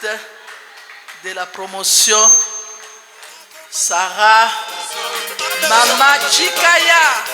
finaliste de la promotion, Sarah Mama Chikaya.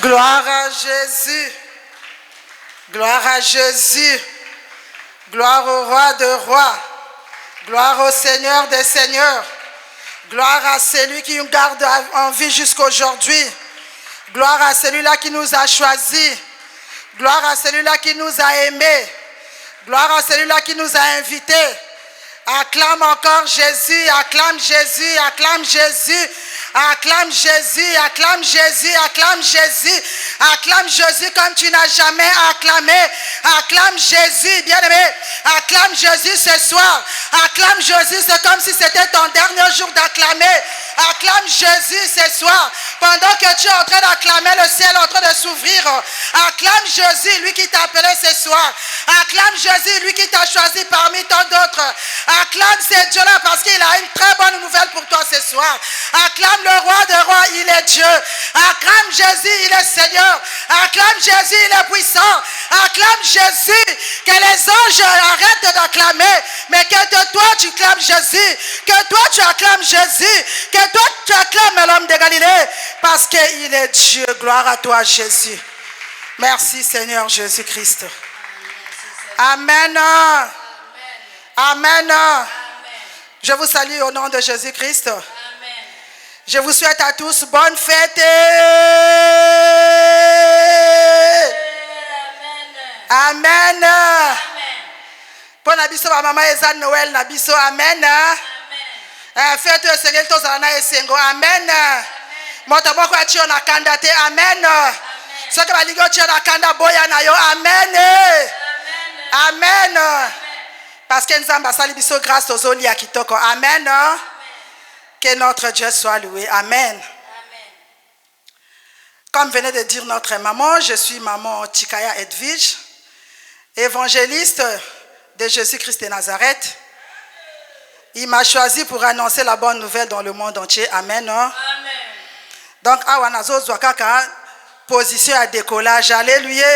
Gloire à Jésus. Gloire à Jésus. Gloire au roi des rois. Gloire au Seigneur des seigneurs. Gloire à celui qui nous garde en vie jusqu'aujourd'hui. Gloire à celui-là qui nous a choisis. Gloire à celui-là qui nous a aimés. Gloire à celui-là qui nous a invités. Acclame encore Jésus, acclame Jésus, acclame Jésus. Acclame Jésus, acclame Jésus, acclame Jésus, acclame Jésus comme tu n'as jamais acclamé. Acclame Jésus, bien-aimé. Acclame Jésus ce soir. Acclame Jésus, c'est comme si c'était ton dernier jour d'acclamer. Acclame Jésus ce soir. Pendant que tu es en train d'acclamer, le ciel est en train de s'ouvrir. Acclame Jésus, lui qui t'a appelé ce soir. Acclame Jésus, lui qui t'a choisi parmi tant d'autres. Acclame ce Dieu-là parce qu'il a une très bonne nouvelle pour toi ce soir. Acclame le roi des rois, il est Dieu. Acclame Jésus, il est Seigneur. Acclame Jésus, il est puissant. Acclame Jésus, que les anges arrêtent d'acclamer, mais que toi tu clames Jésus, que toi tu acclames Jésus, que toi tu acclames l'homme de Galilée, parce qu'il est Dieu. Gloire à toi Jésus. Merci Seigneur Jésus-Christ. Amen. Amen. Je vous salue au nom de Jésus-Christ. Je vous souhaite à tous bonne fête. Amen. Pour Nabiso, ma maman est Noël, Nabiso, amen. Fête le Seigneur, tous en Sengo, amen. Motaboko achi on a candidaté, amen. Ce que va ligo tu on a candidat boya na yo, amen. Amen. Parce que nous avons sali biso grâce aux zoli akitoko, amen. Que notre Dieu soit loué, amen. Comme venait de dire notre maman, je suis maman Chikaya Edwige, évangéliste de Jésus-Christ de Nazareth. Il m'a choisi pour annoncer la bonne nouvelle dans le monde entier. Amen. Amen. Donc, Awanazo Zwakaka, position à décollage. Alléluia.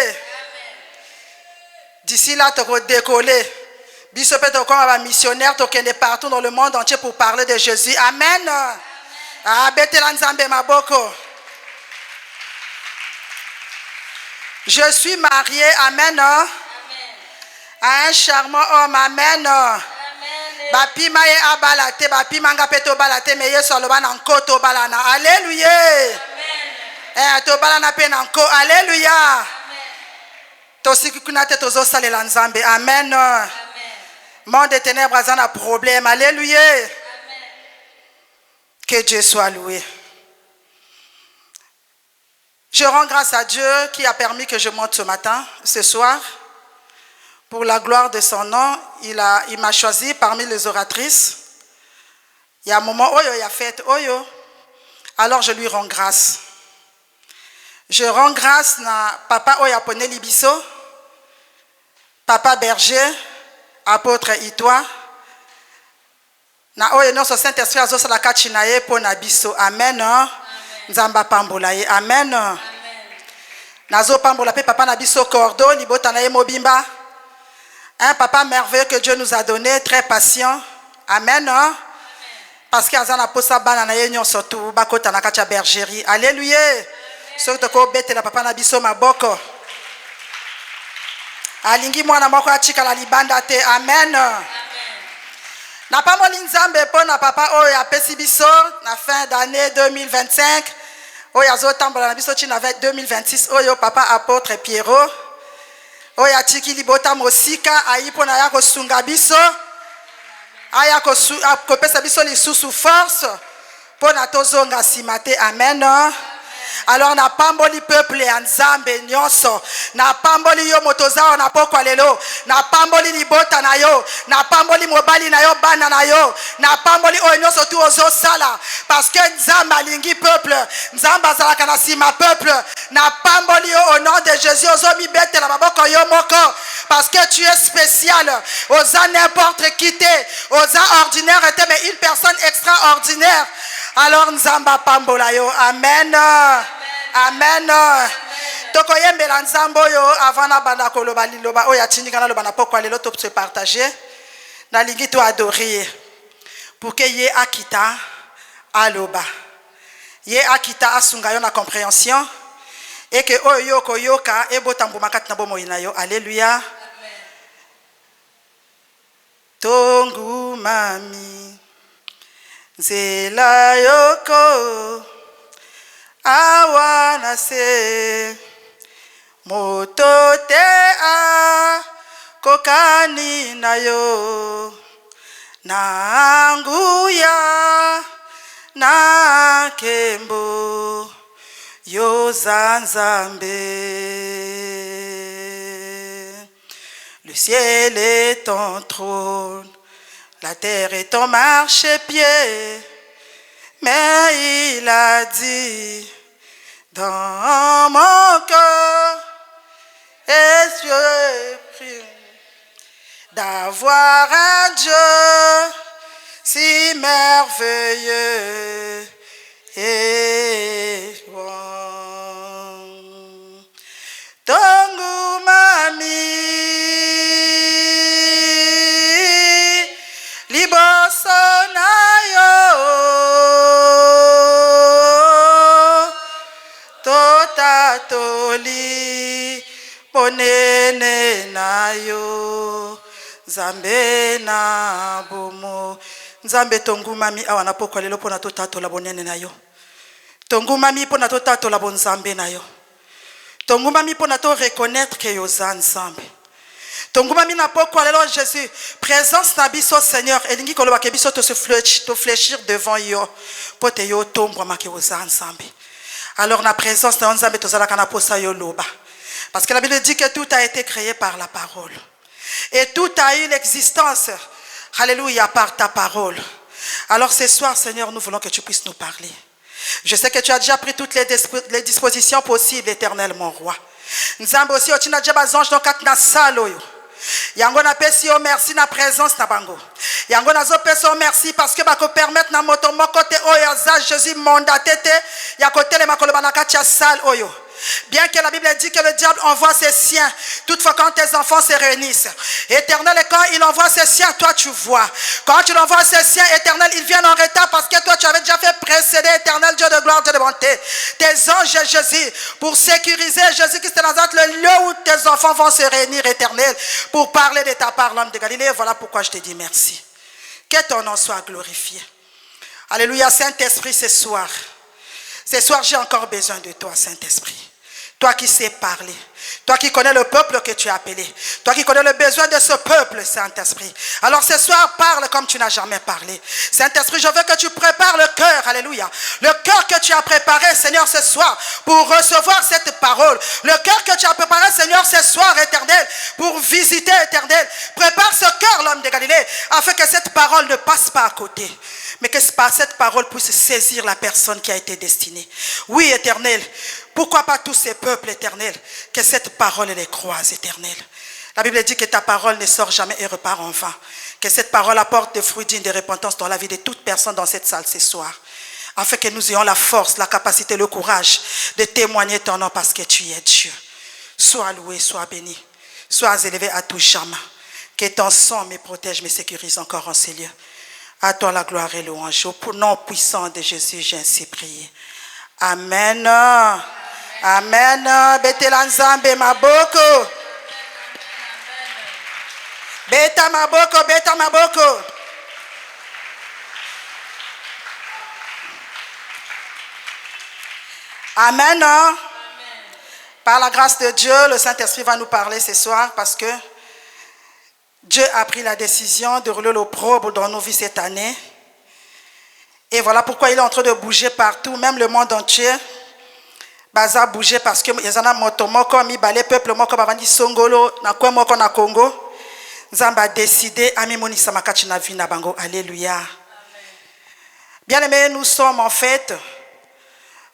D'ici là, tu vas décoller. Biso pe to comme missionnaire to kende partout dans le monde entier pour parler de Jésus. Amen. Ah, betela nzambe maboko. Je suis mariée, amen, à un charmant homme, amen. Bapi maye abalate, bapi manga peto balate, mais yeso loba nanko to balana. Alléluia. To balana pe nanko. Alléluia. Tosi kunate tozo salela nzambe, amen. Monde des ténèbres a un problème, alléluia. Que Dieu soit loué. Je rends grâce à Dieu qui a permis que je monte ce matin, ce soir. Pour la gloire de son nom, il m'a choisi parmi les oratrices. Il y a un moment où il a fait Oyo. Alors je lui rends grâce. Je rends grâce à papa Oya Pone Libiso, papa Berger, apôtre Itwa. Na Oyo non so Saint-Esprit azo sala kachinaye pona biso. Amen. Nzamba pambola ye. Amen. Nazo pambola pe papa na biso cordo libota na ye mobimba. Un papa merveilleux que Dieu nous a donné, très patient. Amen. Parce qu'il y a un aposa banana yenyon surtout bakota na kacha bergerie. Alléluia. Surtout ko bete la papa na biso maboko. Alingi mwana moko achika la libanda te. Amen. Na pas moli nzambe po na papa oyo apesi biso na fin d'année 2025. Oyo azotambola na biso china 2026 oyo papa apôtre Pierrot. Oya tiki libota mosika aipo na yako sunga biso aya ko pesa biso lisusu force pour na tozonga simate. Amen. Alors na pamboli peuple ya nzambe nyonso na pamboli yo motoza na pokwa lelo na pamboli libota na yo na pamboli mobali na yo bana na yo na pamboli oyo nyonso tu ozo sala parce que nzambe alingi peuple nzambe azalaka na sima peuple na pamboli yo au nom de Jésus ozo mi betela maboko yo moko parce que tu es spécial oza n'importe qui te oza ordinaire et mais une personne extraordinaire. Alors nzamba pambola yo. Amen. Amen. Toko yembela nzambo yo avant na banda koloba liloba oya tindika na loba na pokwa lelo to se partager na lingi to adorer pour que ye akita aloba ye akita asunga yo na compréhension et que oyo koyoka e botambuma kat na bomo ina yo. Alléluia. Tongu mami Zela yoko awana se motote a kokani na yo na nguya na kembo yo zanzambe. Le ciel est ton trône, la terre est ton marchepied, mais il a dit dans mon cœur, et je prie d'avoir un Dieu si merveilleux et bon. Tongu mami liboso na yo totatoli monene na yo Nzambe na bomo. Nzambe tongu mami awa na pokwa lelo pona totatola bonene na yo. Tongu mami pona totatola bonzambe na yo. Tongu mami pona to reconnaître que yo za nzambe. Tongu mami na pokwa lelo Jésus présence na biso Seigneur elingi koloba ke biso to se fléchir devant yo pote yo tombo make yo za nzambe. Alors na présence na nzambe tozalaka na posa yo loba parce que la Bible dit que tout a été créé par la parole et tout a eu l'existence. Alléluia, par ta parole. Alors ce soir, Seigneur, nous voulons que tu puisses nous parler. Je sais que tu as déjà pris toutes les dispositions possibles, éternel, mon roi. Nzambe aussi, tu as déjà besoin de na salo yo. Yango na pesi yo merci na présence na bango. Yango na zo pesi yo merci parce que bako permettre na moto moko te oyo za Jésus mandaté te ya côté le makolo banaka tia sal oyo. Bien que la Bible dit que le diable envoie ses siens, toutefois quand tes enfants se réunissent, Éternel, et quand il envoie ses siens, toi tu vois. Quand il envoie ses siens, Éternel, ils viennent en retard parce que toi tu avais déjà fait précéder, Éternel, Dieu de gloire, Dieu de bonté, tes anges, Jésus, pour sécuriser Jésus-Christ de Nazareth, le lieu où tes enfants vont se réunir, Éternel, pour parler de ta part, l'homme de Galilée. Voilà pourquoi je te dis merci. Que ton nom soit glorifié. Alléluia, Saint-Esprit, ce soir, j'ai encore besoin de toi, Saint-Esprit. Toi qui sais parler, toi qui connais le peuple que tu as appelé, toi qui connais le besoin de ce peuple, Saint-Esprit. Alors ce soir, parle comme tu n'as jamais parlé. Saint-Esprit, je veux que tu prépares le cœur, alléluia. Le cœur que tu as préparé, Seigneur, ce soir, pour recevoir cette parole. Le cœur que tu as préparé, Seigneur, ce soir, Éternel, pour visiter, Éternel. Prépare ce cœur, l'homme de Galilée, afin que cette parole ne passe pas à côté. Mais que cette parole puisse saisir la personne qui a été destinée. Oui, Éternel, pourquoi pas tous ces peuples, Éternel, que cette parole les croise, Éternel. La Bible dit que ta parole ne sort jamais et repart en vain. Que cette parole apporte des fruits dignes de repentance dans la vie de toute personne dans cette salle ce soir. Afin que nous ayons la force, la capacité, le courage de témoigner ton nom parce que tu es Dieu. Sois loué, sois béni, sois élevé à tout jamais. Que ton sang me protège, me sécurise encore en ces lieux. À toi la gloire et louange. Au nom puissant de Jésus, j'ai ainsi prié. Amen. Amen. Betela nzambe maboko. Beta maboko, beta maboko. Amen. Par la grâce de Dieu, le Saint-Esprit va nous parler ce soir parce que Dieu a pris la décision de rouler l'opprobre dans nos vies cette année. Et voilà pourquoi il est en train de bouger partout, même le monde entier. Baza bouger parce que y a moto moko mi balé peuple moko bavandi songolo na kwa moko na Congo. Nzamba décidé ami monisa makati na vie na bango. Alléluia. Bien-aimés, nous sommes en fait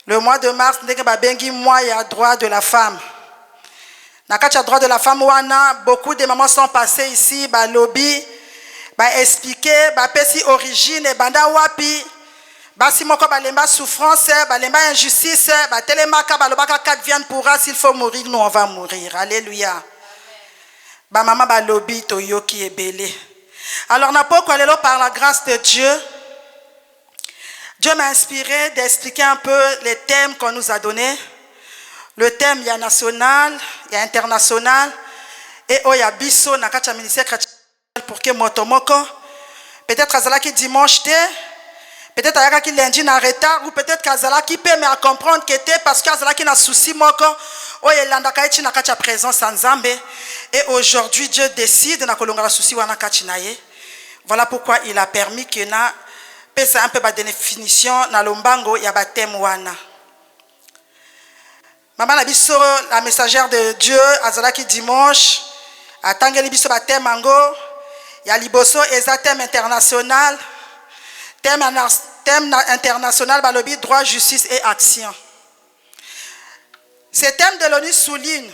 le mois de mars, ndenge ba bengi mois ya droit de la femme. Nakati ya droit de la femme wana, beaucoup de mamans sont passées ici, ba lobby, ba expliquer, ba pesi origine banda wapi. Basi moko balemba souffrance, balemba injustice, ba telemaka balobaka 4 viande pourra, s'il faut mourir, nous on va mourir. Alléluia. Ba maman ba lobby toyoki ebele. Alors n'a pas quoi par la grâce de Dieu. Dieu m'a inspiré d'expliquer un peu les thèmes qu'on nous a donnés. Le thème, il y a national, il y a international, et il y a biso, na kacha ministère pour que motomoko. Peut-être azala qui dimanche té, peut-être ayaka qui lundi na retard, ou peut-être qu'azala qui peut me comprendre que té parce qu'azala qui na souci moko, oye landa kaichi na kacha présence en Zambé. Et aujourd'hui Dieu décide na kolonga la souci wana kachi naye. Voilà pourquoi il a permis que na pesa un peu ba définition na lombango ya ba thème wana. Maman Nabiso, la messagère de Dieu, azalaki dimanche, atangeli biso ba thème mango, ya liboso eza thème international, thème international balobi droit, justice et action. Ce thème de l'ONU souligne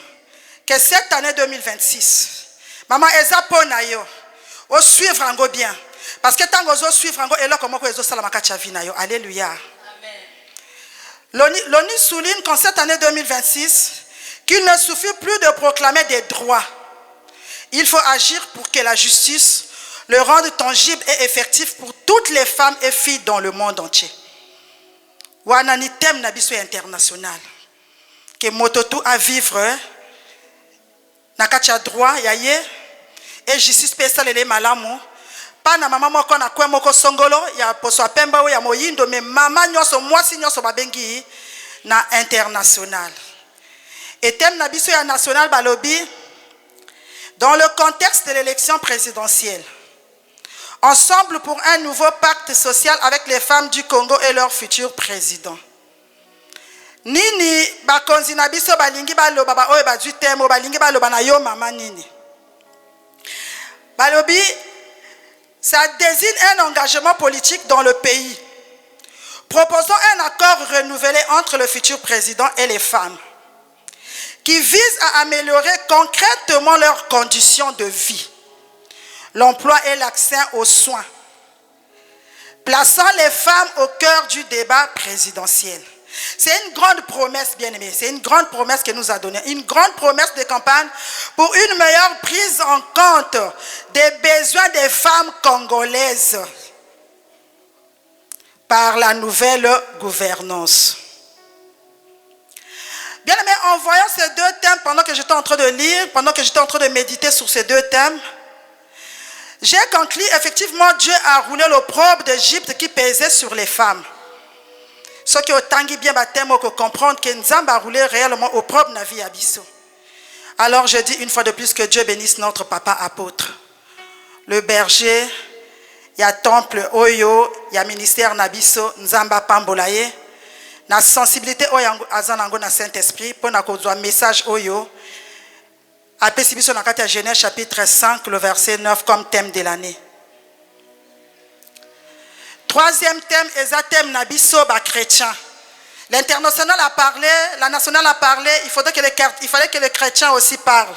que cette année 2026, maman eza pona yo, o suivre ango bien, parce que tango zo suivre ango elo komoko ezo sala makati ya vie na yo. Alléluia. L'ONU souligne qu'en cette année 2026, qu'il ne suffit plus de proclamer des droits. Il faut agir pour que la justice le rende tangible et effectif pour toutes les femmes et filles dans le monde entier. Wanani thème nabiso international. Que mototu à vivre, nakacha droit yaye et justice pesalele malamu. Pana mama moko na kwe moko songolo ya poso pemba ya moyindo me mama nyoso mwasi nyoso babengi na international. Et thème na biso ya national balobi dans le contexte de l'élection présidentielle. Ensemble pour un nouveau pacte social avec les femmes du Congo et leur futur président. Nini bakonzi na biso balingi baloba ba oyo bazwi thème balingi baloba na yo mama nini. Balobi ça désigne un engagement politique dans le pays, proposant un accord renouvelé entre le futur président et les femmes, qui vise à améliorer concrètement leurs conditions de vie, l'emploi et l'accès aux soins, plaçant les femmes au cœur du débat présidentiel. C'est une grande promesse, bien-aimés. C'est une grande promesse qu'elle nous a donnée. Une grande promesse de campagne pour une meilleure prise en compte des besoins des femmes congolaises par la nouvelle gouvernance. Bien-aimés, en voyant ces deux thèmes, pendant que j'étais en train de lire, pendant que j'étais en train de méditer sur ces deux thèmes, j'ai conclu, effectivement, Dieu a roulé l'opprobre d'Égypte qui pesait sur les femmes. Ce qui est bien que comprendre que Nzamba a roulé réellement opprobre na vie abisso. Alors je dis une fois de plus que Dieu bénisse notre papa apôtre. Le berger, il y a temple Oyo, il y a ministère Nabiso, Nzamba Pambolaye. Na sensibilité Oyo Azanango na Saint-Esprit, pour na kozwa message Oyo. Après Sibiso na kati Genèse chapitre 5, le verset 9 comme thème de l'année. Troisième thème, est un thème Nabiso chrétien. L'international a parlé, la nationale a parlé, il fallait que les chrétiens aussi parlent.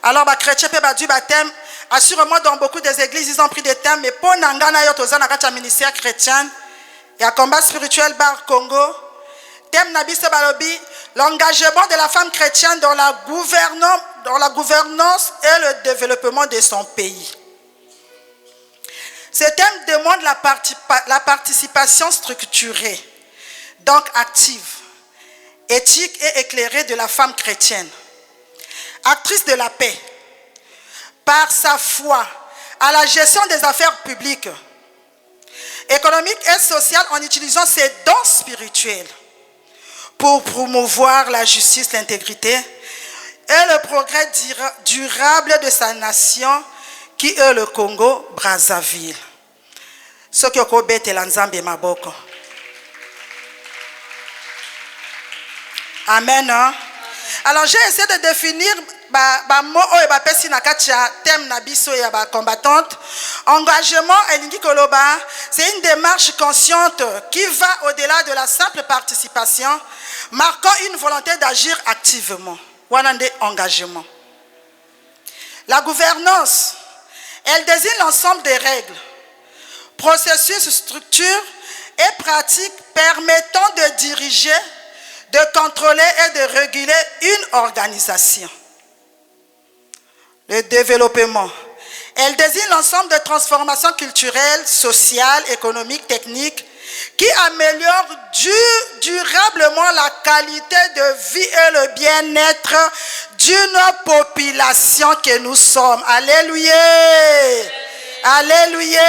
Alors, les chrétiens peuvent dire thème. Assurément, dans beaucoup des églises, ils ont pris des thèmes, mais pour Nangana Yotoza, le ministère chrétien, il y a combat spirituel bar Congo. Thème Nabiso Balobi, l'engagement de la femme chrétienne dans la gouvernance et le développement de son pays. Ce thème demande la participation structurée, donc active, éthique et éclairée de la femme chrétienne. Actrice de la paix, par sa foi à la gestion des affaires publiques, économiques et sociales en utilisant ses dons spirituels pour promouvoir la justice, l'intégrité et le progrès durable de sa nation qui est le Congo Brazzaville. Ce qui est bête l'Anzambe Maboko. Amen. Alors j'ai essayé de définir thème nabiso et combattante. Engagement elingi koloba, c'est une démarche consciente qui va au-delà de la simple participation, marquant une volonté d'agir activement. Wanande engagement. La gouvernance, elle désigne l'ensemble des règles, processus, structures et pratiques permettant de diriger, de contrôler et de réguler une organisation. Le développement, elle désigne l'ensemble de transformations culturelles, sociales, économiques, techniques qui améliorent durablement la qualité de vie et le bien-être d'une population que nous sommes. Alléluia. Alléluia.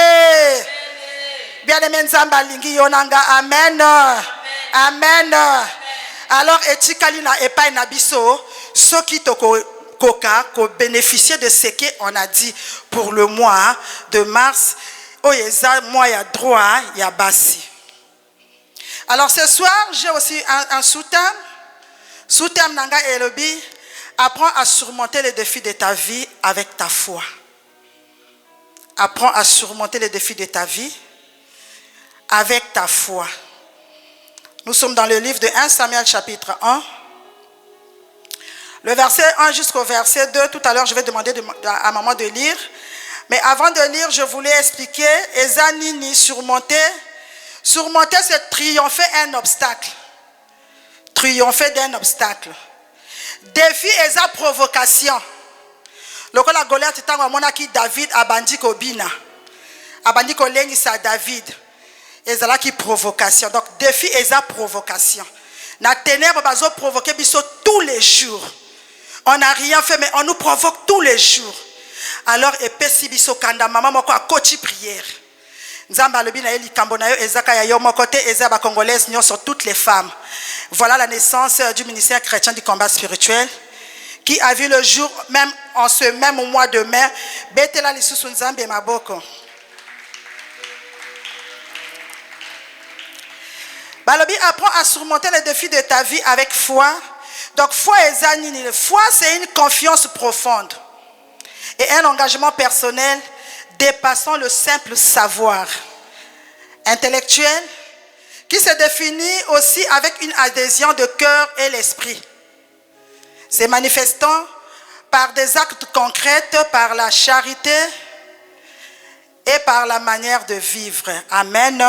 Bien-aimé Nzamba lingi yonanga. Amen. Amen. Alors, etikali na epai na biso, ceux qui ko bénéficier de ce qu'on a dit pour le mois de mars, oyeza mois ya droit ya basi. Alors ce soir, j'ai aussi un sous-thème. Sous-thème nanga elobi, apprends à surmonter les défis de ta vie avec ta foi. Apprends à surmonter les défis de ta vie avec ta foi. Nous sommes dans le livre de 1 Samuel chapitre 1. Le verset 1 jusqu'au verset 2, tout à l'heure je vais demander à maman de lire. Mais avant de lire, je voulais expliquer, Ezanini surmonter, c'est triompher un obstacle. Triompher d'un obstacle. Défi et sa provocation. Le la Goliath est un moment qui David abandi kobina. Abandi kolengisa David. Et ça qui provocation. Donc défi et sa provocation. Na ténèbres bazo provoquer biso tous les jours. On n'a rien fait mais on nous provoque tous les jours. Alors epesi biso kanda maman moko a koti prière. Nzamba lobi na eli kambo na yo ezaka ya yo moko te eza ba congolaises nyon sur toutes les femmes. Voilà la naissance du ministère chrétien du combat spirituel qui a vu le jour même en ce même mois de mai. Betela lisusu nzambe maboko. Balobi apprend à surmonter les défis de ta vie avec foi. Donc foi et zanini. Foi c'est une confiance profonde et un engagement personnel dépassant le simple savoir intellectuel qui se définit aussi avec une adhésion de cœur et l'esprit. C'est manifestant par des actes concrets, par la charité et par la manière de vivre. Amen.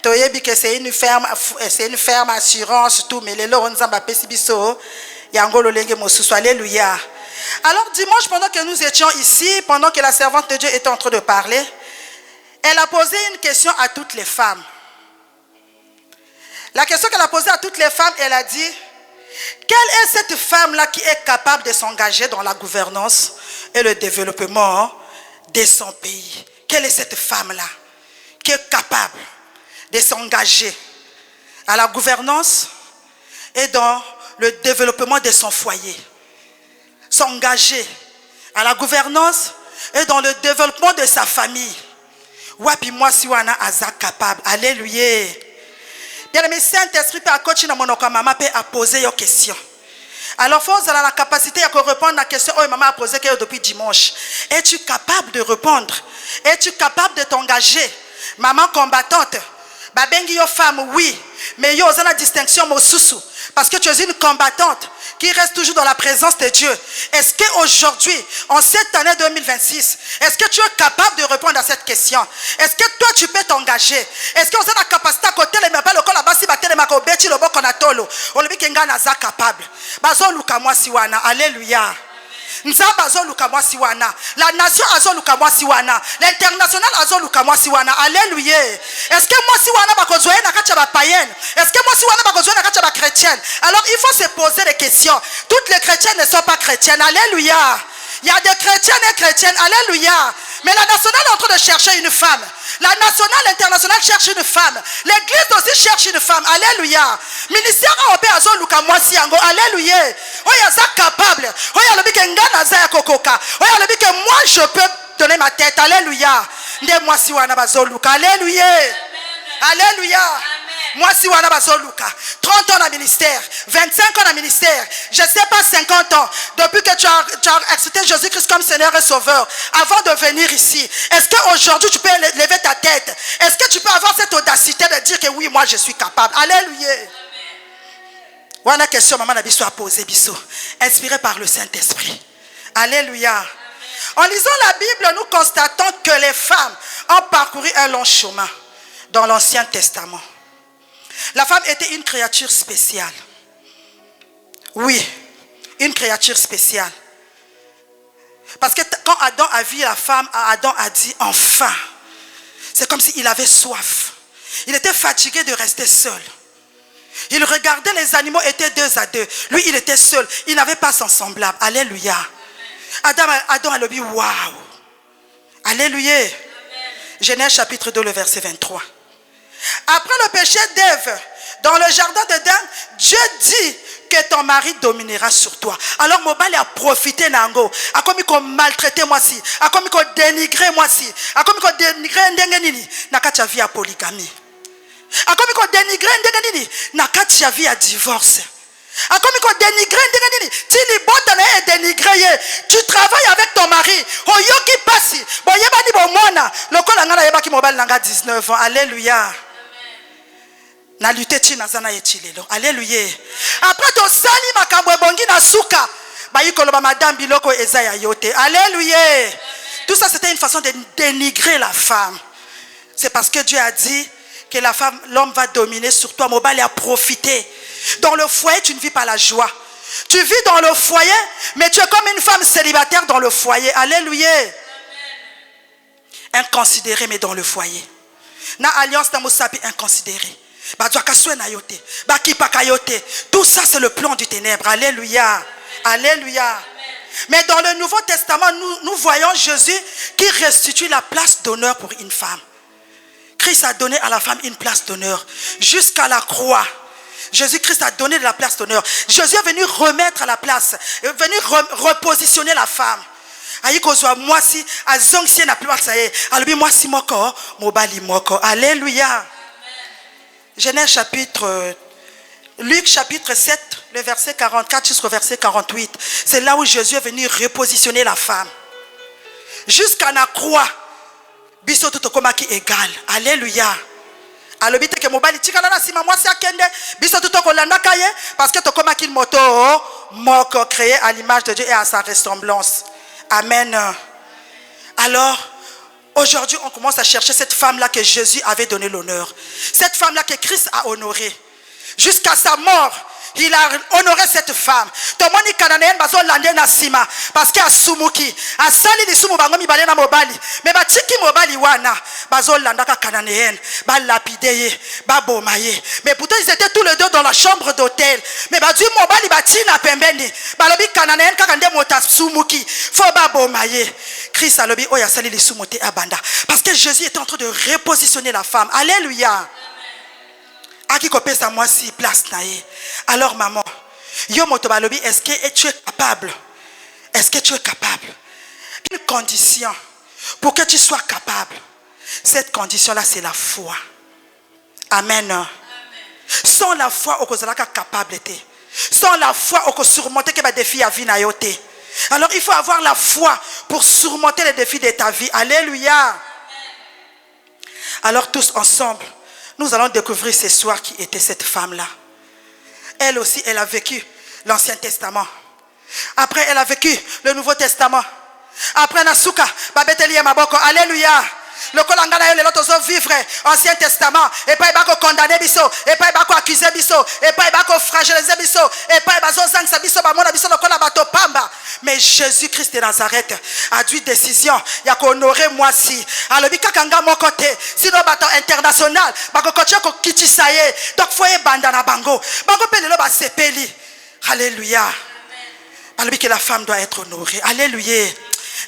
toyebi que c'est une ferme assurance tout, mais les lois nzamba pesibiso yango lolenge mosusu. Alléluia. Alors dimanche, pendant que nous étions ici, pendant que la servante de Dieu était en train de parler, elle a posé une question à toutes les femmes. La question qu'elle a posée à toutes les femmes, elle a dit: quelle est cette femme-là qui est capable de s'engager dans la gouvernance et le développement de son pays? Quelle est cette femme-là qui est capable de s'engager à la gouvernance et dans le développement de son foyer? S'engager à la gouvernance et dans le développement de sa famille. Wapi moi si wana aza capable. Alléluia. Bien-aimé, Saint-Esprit peut accocher dans mon maman peut poser une question. Alors, faut avoir la capacité de répondre à la question que maman a posée depuis dimanche. Es-tu capable de répondre? Es-tu capable de t'engager? Maman combattante, babengi yo femme, oui, mais yo a la distinction mosusu. Parce que tu es une combattante qui reste toujours dans la présence de Dieu. Est-ce qu'aujourd'hui, en cette année 2026, est-ce que tu es capable de répondre à cette question? Est-ce que toi, tu peux t'engager? Est-ce que vous avez la capacité à côté de pas le col là-bas, si battre les mains au bêtis, le bon qu'on a tolo? On le dit qu'il y a un capable. Bazo luka moi siwana. Alléluia. La nation azoluka moi siwana, l'international azoluka moi siwana. Alléluia. Est-ce que moi siwana bakozoe na kacha ba païenne? Est-ce que moi siwana bakozoe na kacha ba chrétienne? Alors il faut se poser des questions. Toutes les chrétiennes ne sont pas chrétiennes. Alléluia. Il y a des chrétiennes et chrétiennes. Alléluia. Mais la nationale est en train de chercher une femme. La nationale internationale cherche une femme. L'église aussi cherche une femme. Alléluia. Ministère européen azoluka moi siango. Alléluia. Oya za capable. Oya lobi ke ngana za ya kokoka. Oya lobi ke moi je peux donner ma tête. Alléluia. Nde moi si wana bazoluka. Alléluia. Alléluia. Moi si wana bazoluka. 30 ans dans ministère, 25 ans dans ministère, je ne sais pas 50 ans, depuis que tu as accepté Jésus-Christ comme Seigneur et Sauveur, avant de venir ici, est-ce qu'aujourd'hui tu peux lever ta tête? Est-ce que tu peux avoir cette audacité de dire que oui, moi je suis capable? Alléluia. Voilà question maman Nabiso a posé Bisso, inspiré par le Saint-Esprit. Alléluia. En lisant la Bible, nous constatons que les femmes ont parcouru un long chemin dans l'Ancien Testament. La femme était une créature spéciale. Oui, une créature spéciale. Parce que quand Adam a vu la femme, Adam a dit enfin. C'est comme s'il avait soif. Il était fatigué de rester seul. Il regardait les animaux étaient 2 à 2. Lui, il était seul. Il n'avait pas son semblable. Alléluia. Adam a dit waouh. Alléluia. Genèse chapitre 2, le verset 23. Après le péché d'Ève, dans le jardin d'Éden, Dieu dit que ton mari dominera sur toi. Alors Mobali a profité nango, a comme qu'on maltraité moi si, a comme qu'on dénigré moi si, a comme qu'on dénigré ndengenini, nakacha vie à polygamie. A comme qu'on dénigré ndengenini, nakacha vie à divorce. A comme qu'on dénigré ndengenini, ti li botane est dénigré. Tu travailles avec ton mari, oyoki pasi, boyeba ni bomona, lokola ngana yeba ki Mobali nanga 19 ans. Alléluia. Na lutte china zana yetilelo. Alléluia. Après to sali makambo ebongi na suka ba yikolo ba madame biloko eza ya yote. Alléluia. Tout ça c'était une façon de dénigrer la femme. C'est parce que Dieu a dit que la femme, l'homme va dominer sur toi. Mobali a profité. Dans le foyer, tu ne vis pas la joie. Tu vis dans le foyer, mais tu es comme une femme célibataire dans le foyer. Alléluia. Inconsidéré mais dans le foyer. Na alliance na mosapi inconsidéré. Tout ça c'est le plan du ténèbre. Alléluia. Alléluia. Mais dans le Nouveau Testament, nous voyons Jésus qui restitue la place d'honneur pour une femme. Christ a donné à la femme une place d'honneur jusqu'à la croix. Jésus-Christ a donné de la place d'honneur. Jésus est venu remettre à la place, est venu repositionner la femme. Alléluia. Genèse chapitre, Luc chapitre 7, le verset 44 jusqu'au verset 48. C'est là où Jésus est venu repositionner la femme. Jusqu'à la croix, biso tutokoma ki égal. Alléluia. Alobite ke mobali tikala na sima mwasi akende, biso tutokolanda kaye parce que tokoma ki moto moko créé à l'image de Dieu et à sa ressemblance. Amen. Alors, Aujourd'hui, on commence à chercher cette femme-là que Jésus avait donné l'honneur. Cette femme-là que Christ a honorée. Jusqu'à sa mort, il a honoré cette femme. Tomoni Cananéenne bazo lande na sima parce que asumuki asali lisumu bango mibale na mobali. Mais batiki mobali wana bazo landa ka Cananéenne ba lapideye ba bomaye. Mais pourtant ils étaient tous les deux dans la chambre d'hôtel. Mais ba du mobali batina pembeni. Ba lobi Cananéenne kaka nde mota sumuki fo ba bomaye. Christ a lobi oya sali lisumu te abanda parce que Jésus était en train de repositionner la femme. Alléluia. Aki kopesa moi si place nae. Alors maman, yo moto balobi, est-ce que tu es capable? Est-ce que tu es capable? Une condition pour que tu sois capable. Cette condition-là, c'est la foi. Amen. Amen. Sans la foi, on ne capable. Sans la foi, on peut surmonter les défis à vie. Alors il faut avoir la foi pour surmonter les défis de ta vie. Alléluia. Amen. Alors tous ensemble, nous allons découvrir ce soir qui était cette femme-là. Elle aussi, elle a vécu l'Ancien Testament. Après, elle a vécu le Nouveau Testament. Après, Nasuka, Babeteli Maboko, Alléluia. Le kolangana yo tozo vivre Ancien Testament. Et pas bako condamner biso, et pas bako accuser biso, et pas bako fragiliser biso, et pas bazo zangsa biso ba mona biso lokola bato pamba. Mais Jésus-Christ de Nazareth a dû décision ya ko honorer moi si. Alobi kakanga mon côté, sinon bato international, bako kotia ko kitisaye. Donc foye banda na bango. Bango pelelo ba sepeli. Alléluia. Alobi que la femme doit être honorée. Alléluia.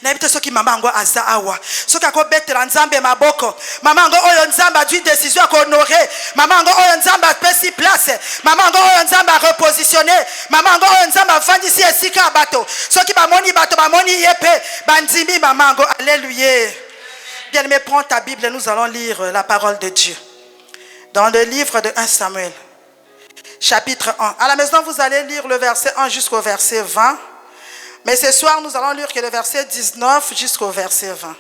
N'habite ceux qui maman ngo aza awa ceux qui ako betela nzambe maboko maman ngo oyo nzamba dû décision à honorer maman ngo oyo nzamba pesi place maman ngo oyo nzamba repositionner maman ngo oyo nzamba vandisi esika bato ceux qui bamoni bato bamoni yepe bandimi maman ngo alléluia. Bien aimé, prends ta Bible et nous allons lire la parole de Dieu dans le livre de 1 Samuel chapitre 1. À la maison vous allez lire le verset 1 jusqu'au verset 20. Mais ce soir, nous allons lire que le verset 19 jusqu'au verset 20.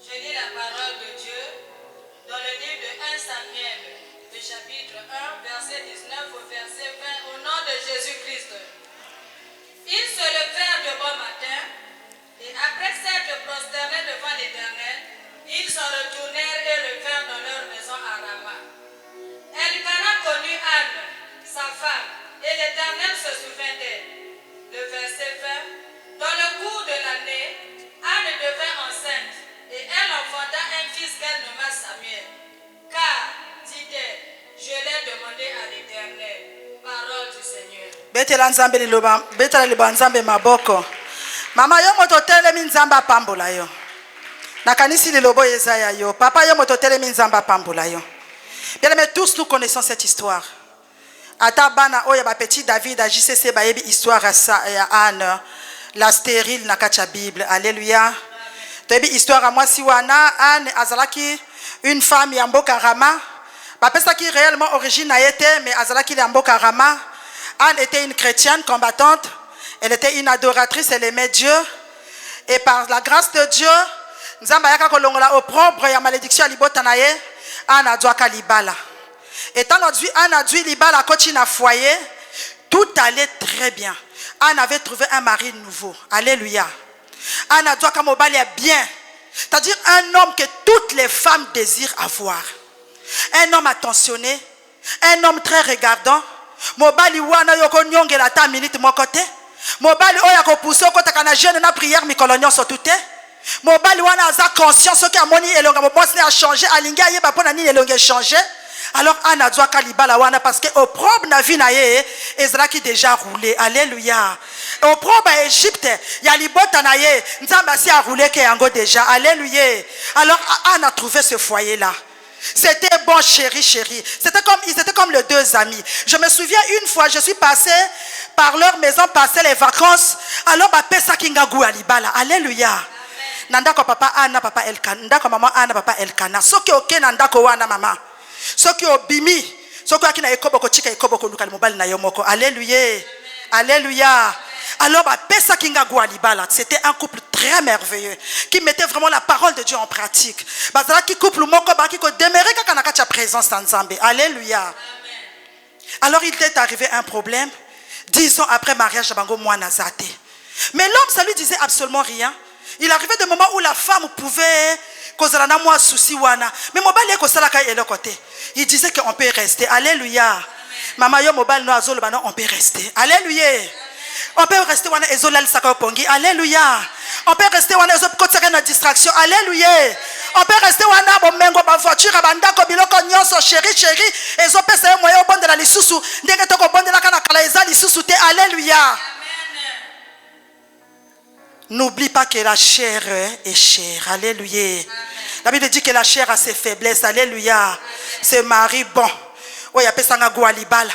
Je lis la parole de Dieu dans le livre de 1 Samuel, le chapitre 1, verset 19 au verset 20, au nom de Jésus-Christ. Ils se levèrent de bon matin, et après s'être prosternés devant l'Éternel, ils s'en retournèrent et revinrent dans leur maison à Rama. Elkana connut Anne, sa femme, et l'Éternel se souvint d'elle. Le verset 20. Dans le cours de l'année, Anne devint enceinte, et elle enfanta un fils qu'elle nomma Samuel. Car, dit-elle, je l'ai demandé à l'Éternel. Parole du Seigneur. Betela nzambe liloba, betela liba nzambe maboko. Mama yo moto telemi nzamba pambola yo. Nakanisi lilobo yezaya yo. Papa yo moto telemi nzamba pambola yo. Bien aimés, tous nous connaissons cette histoire. Atabana oya ba petit David a JCC ba yebi histoire à ça et à Anne, la stérile na kacha Bible. Alléluia. Tebi histoire à moi si wana Anne azalaki une femme ya mboka Rama. Ba pesa qui réellement origine na été mais azalaki ya mboka Rama. Anne était une chrétienne combattante. Elle était une adoratrice, elle aimait Dieu. Et par la grâce de Dieu, nzamba yaka kolongola opprobre ya malédiction libota na ye. Anne a dû libala. Et tant Anne a dû libala koti na foyer, tout allait très bien. Anne avait trouvé un mari nouveau. Alléluia. Anne a dû mobali bien. C'est-à-dire un homme que toutes les femmes désirent avoir. Un homme attentionné, un homme très regardant. Mobali wana yoko nyonge la ta minute mon côté. Mobali oya ko pousse ko takana jeune na prière mikolonyo sotuté. Mobali wana aza conscience que amoni elonga mobali a changé alinga yeba pona nini elonga changé. Alors Anna doit kalibala wana parce que au probe na vie na ye Ezra qui déjà roulé. Alléluia. Au probe à Égypte, il y a libota na ye nzamba si a roulé que yango déjà. Alléluia. Alors Anna a trouvé ce foyer là. C'était bon chéri. Ils étaient comme les deux amis. Je me souviens une fois, je suis passé par leur maison passer les vacances. Alors ba pesa kinga gu alibala. Alléluia. Nandako papa Anna papa Elkana. Nandako maman Anna papa Elkana. Soki oke nandako wana mama. Soki obimi. Soki akina ekoboko chika ekoboko lukali mobali na yomoko. Alléluia. Alléluia. Alors ba pesa kinga gu alibala. C'était un couple très merveilleux qui mettait vraiment la parole de Dieu en pratique. Bazala qui couple moko ba qui ko demeurer kaka na kacha présence dans Nzambe. Alléluia. Alors il est arrivé un problème. 10 ans après mariage, bango mwana zate. Mais l'homme, ça lui disait absolument rien. Il arrivait des moments où la femme pouvait causer un moi souci wana. Mais mobile est kosalaka et le côté. Il disait qu'on peut rester. Alléluia. Maman yo mobile no azolo bana on peut rester. Alléluia. On peut rester wana ezolal saka pongi. Alléluia. On peut rester wana ezop kotsaka na distraction. Alléluia. On peut rester wana bomengo ba voiture bandako biloko nyonso chéri ezopesa moyo bondela lisusu ndenge toko bondela kana kala eza lisusu te. Alléluia. N'oublie pas que la chair est chère. Alléluia. La Bible dit que la chair a ses faiblesses. Alléluia. C'est Marie bon. Oh, ya pesanga gualibala.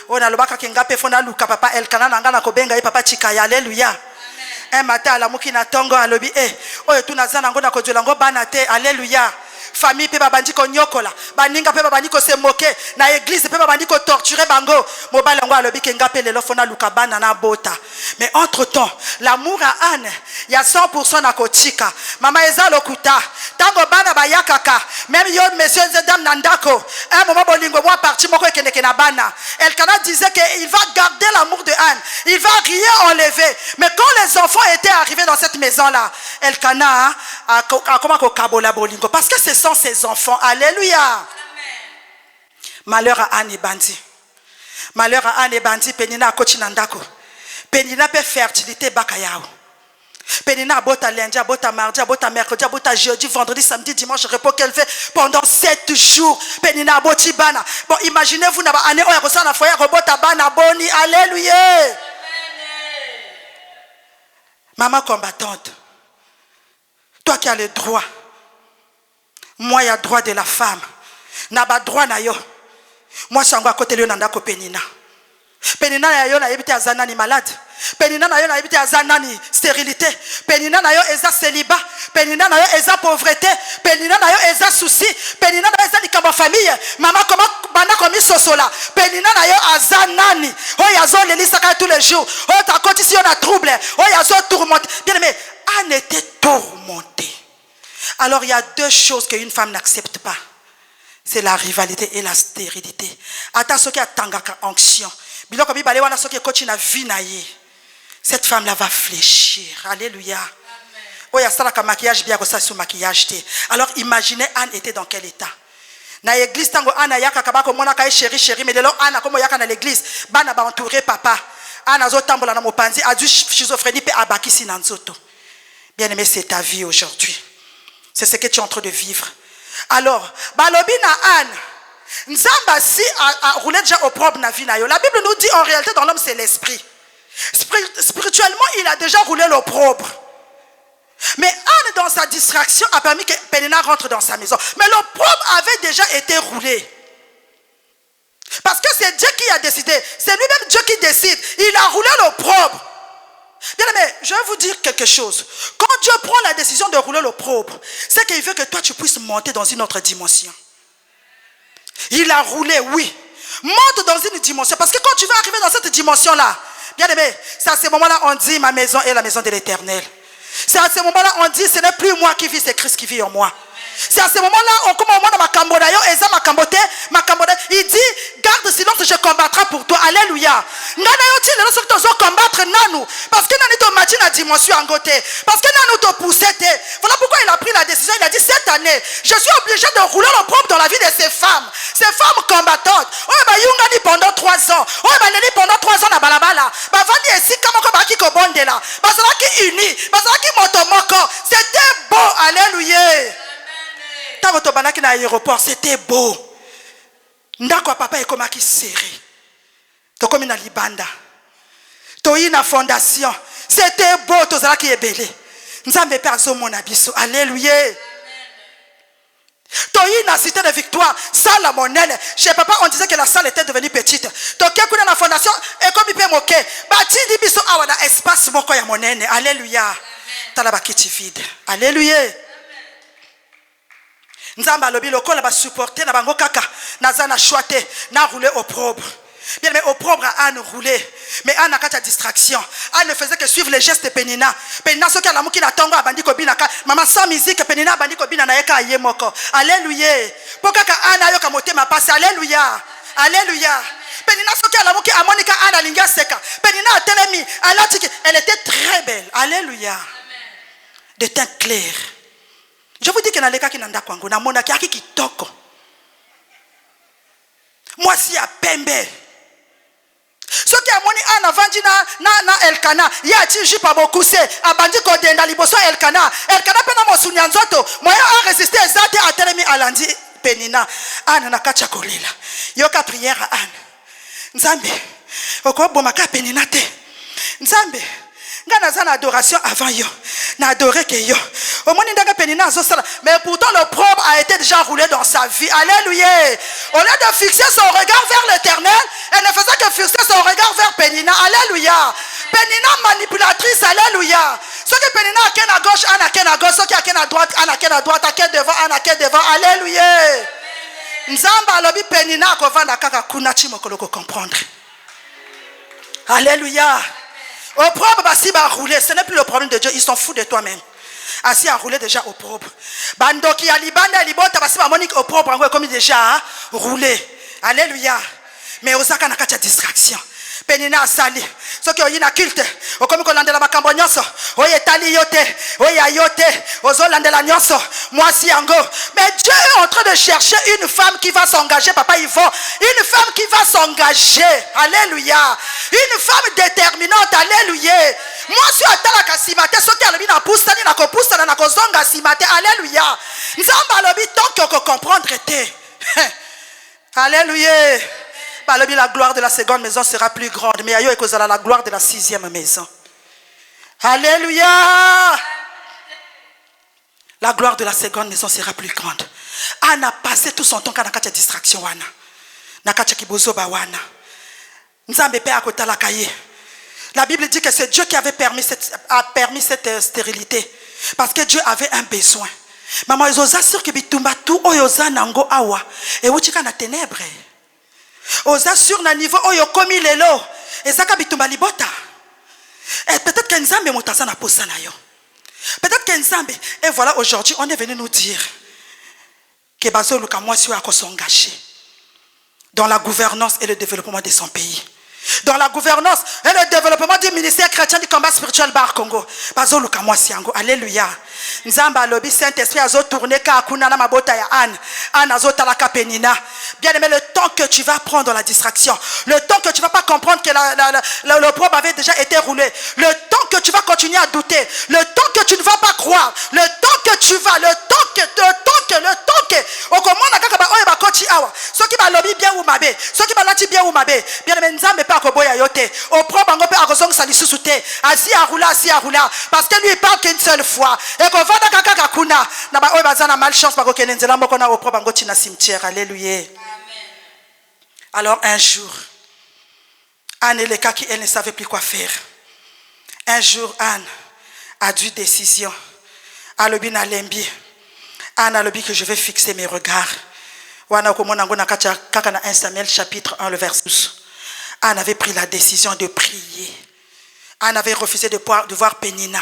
Oh, na lobaka kengape fona luka papa elkana nanga na kobenga papa chikaya. Alléluia. Un matin à la mukina tongo alobi oh tu nazana ngo na kojola ngo bana te. Alléluia. Famille pe babandi ko nyokola baninga pe babandi ko se moquer na église pe babandi ko torturer bango mobile ngo alobi kenga pe lelo fona luka bana na bota. Mais entre temps l'amour à Anne il y a 100% na kotika mama eza lokuta tango bana bayakaka même yo monsieur et dames nandako un moment bolingo moi parti moko ekendeke na bana Elkana disait que il va garder l'amour de Anne, il va rien enlever. Mais quand les enfants étaient arrivés dans cette maison là Elkana a comment ko kabola bolingo parce que ce sont ses enfants. Alléluia. Amen. Malheur à Anne et Bandi. Malheur à Anne et Bandi. Penina kochi nandako. Penina pe fertilité bakayao. Penina abota lundi, abota mardi, abota mercredi, abota jeudi, vendredi, samedi, dimanche, repos qu'elle fait pendant 7 jours. Penina aboti bana. Bon, imaginez-vous na ba année oya kosa na foyer robota bana boni. Alléluia. Amen. Maman combattante. Toi qui as le droit. Moi, il y a droit de la femme. Naba droit na yo. Moi, je suis à côté de l'Onanda ko Penina. Penina na yo na yebite azanani malade. Penina na yo na yebite azanani stérilité. Penina na yo eza célibat. Penina na yo eza pauvreté. Penina na yo eza souci. Penina na yo eza likamba famille. Maman comment bana komi sosola. Penina na yo azanani. Oh yazo lelisa ka tous les jours. Oh ta côté si on a trouble. Oh yazo tourmenté. Bien aimé, Anne était tourmentée. Alors il y a 2 choses qu'une femme n'accepte pas. C'est la rivalité et la stérilité. Attends ce qui a tangaka onction. Cette femme là va fléchir. Alléluia. Oh, il y a ça là comme maquillage bien que ça sous maquillage. Alors imaginez Anne était dans quel état. Na église tango Anne yaka kabako mona kai chéri mais de là Anne comme yaka na l'église bana ba entouré papa. Anne azo tambola na mopanzi a du schizophrénie pe abakisi na nzoto. Bien aimé, c'est ta vie aujourd'hui. C'est ce que tu es en train de vivre. Alors, balobi na Anne, nzamba si a roulé déjà au propre na vie na yo. La Bible nous dit en réalité dans l'homme c'est l'esprit. Spirituellement, il a déjà roulé l'opprobre. Mais Anne dans sa distraction a permis que Penina rentre dans sa maison. Mais l'opprobre avait déjà été roulé. Parce que c'est Dieu qui a décidé. C'est lui-même Dieu qui décide. Il a roulé l'opprobre. Bien aimé, je vais vous dire quelque chose. Quand Dieu prend la décision de rouler l'opprobre, c'est qu'il veut que toi tu puisses monter dans une autre dimension. Il a roulé, oui. Monte dans une dimension. Parce que quand tu vas arriver dans cette dimension-là, bien aimé, c'est à ce moment-là on dit ma maison est la maison de l'Éternel. C'est à ce moment-là on dit ce n'est plus moi qui vis, c'est Christ qui vit en moi. C'est à ce moment-là on commence à makamboda yo eza makambote makamboda il dit garde silence je combattrai pour toi. Alléluia. Ngana yo ti lelo soki tozo combattre nanu parce que nani to mati na dimension angote parce que nanu to pousser te. Voilà pourquoi il a pris la décision. Il a dit cette année je suis obligé de rouler l'opprobre dans la vie de ces femmes combattantes. Oh ba yungani pendant 3 ans. Oh ba leli pendant 3 ans na balabala. Ba vandi esi kama ko ba ki ko bondela. Ba sala ki uni, ba sala ki motomoko. C'était beau. Alléluia. Quand tu banaki na aéroport, c'était beau. Ndako papa est comme qui serré. To comme na libanda. To ina fondation. C'était beau to zala ki ebele. Nzambe pe azomona biso. Alléluia. To ina cité de victoire, salle monene. Chez papa on disait que la salle était devenue petite. To kekuna na fondation et comme il peut moquer. Bati di biso awada espace moko ya monene. Alléluia. Tala bakiti vide. Alléluia. Nzamba lobi lokola ba supporter na bango kaka naza na choite na rouler opprobre. Bien mais opprobre à Anne rouler. Mais Anne a kata distraction. Anne ne faisait que suivre les gestes de Penina. Penina soki ala muki na tongo abandi ko binaka. Maman sans musique Penina abandi ko bina na yeka yemoko. Alléluia. Pokaka Anne ayo ka motema passe. Alléluia. Alléluia. Penina soki alamuki amonika Anne alinga seka. Penina a telemi, elle était très belle. Alléluia. De teint clair. Je vous dis que dans les cas qui n'ont pas kwango, na mona ki kitoko. Moi si a pembe. Ce qui a moni Anne avandi na Elkana, ya ti jipa bokuse, abandi ko denda liboso Elkana. Elkana pena mo sunyanzoto, moya a résister ezate a telemi alandi Penina. Anne na kacha kolela. Yoka prière à Anne. Nzambe, oko bomaka Penina te. Nzambe, nga na adoration avant yo. Na adoré que yo. Au moins ndanga Penina azosala, mais pourtant le probe a été déjà roulé dans sa vie. Alléluia. Au lieu de fixer son regard vers l'Éternel, elle ne faisait que fixer son regard vers Penina. Alléluia. Penina manipulatrice. Alléluia. Ce que Penina a ken à gauche, Anne a ken à gauche, ce qui a ken à droite, Anne a ken à droite, a ken devant, Anne a ken devant. Alléluia. Nzamba lobi Penina ko vanda kaka kuna chimokolo ko comprendre. Alléluia. Au probe, si va rouler, ce n'est plus le problème de Dieu, ils sont fous de toi-même. Assis à rouler déjà au probe. Bandoki alibanda libota basi ba monique au probe comme déjà roulé. Alléluia. Mais osaka na kacha distraction. Penina asali. Ce qui est culte. Au comme kolandela makambo nyonso. Oye tali yote. Oye ayote. Ozo landela nyonso. Moi si ango. Mais Dieu est en train de chercher une femme qui va s'engager, papa Yvon. Une femme qui va s'engager. Alléluia. Une femme déterminante. Alléluia. Moi si atala kasimate. Ce qui a lebi na poussani na ko poussana na ko zonga simate. Alléluia. Nzamba lobi tant que comprendre était. Alléluia. La gloire de la seconde maison sera plus grande. Mais ayo ekozala la gloire de la sixième maison. Alléluia. La gloire de la seconde maison sera plus grande. Anne a passé tout son temps quand nakacha distraction wana. Nakacha kibozo ba wana. Nzambe pe akotala kaye. La Bible dit que c'est Dieu qui avait permis cette stérilité. Parce que Dieu avait un besoin. Maman ezoza sur que bitumba tout oyoza nango awa. Et uchika na ténèbres. Oza sur na niveau oyo komi lelo ezaka bitumba libota. Et peut-être que Nzambe motasa na posa na yo. Peut-être que Nzambe, et voilà aujourd'hui on est venu nous dire que bazo luka mwasi wa ko s'engager dans la gouvernance et le développement de son pays. Dans la gouvernance et le développement du ministère chrétien du combat spirituel Bar Congo. Bazo luka mwasi yango. Alléluia. Nzamba lobi Saint-Esprit azo tourner ka akuna na mabota ya Anne. Anne azo talaka Penina. Bien aimé, le temps que tu vas prendre la distraction, le temps que tu vas pas comprendre que le probe avait déjà été roulé, le temps que tu vas continuer à douter, le temps que tu ne vas pas croire, le temps que tu vas, le temps que au commande kaka ba oyo ba kochi awa. Ceux qui ba lobi bien ou mabe, ceux qui ba lati bien ou mabe. Bien aimé, Nzambe pa ko boya yote. Au probe ngo pe akozong sa lisusu te. Asi a roula parce que lui il parle qu'une seule fois. Et qu'on va dans kaka kuna na ba oyo bazana malchance ba ko kenenzela mboko na au probe ngo tina cimetière. Alléluia. Alors un jour, Anne et les cas qui elle ne savait plus quoi faire. Un jour, Anne a dû décision. Alobi na lembi. Anne a lobi que je vais fixer mes regards. Wana komona ngona kaka na 1 Samuel chapitre 1 le verset 12. Anne avait pris la décision de prier. Anne avait refusé de voir Penina.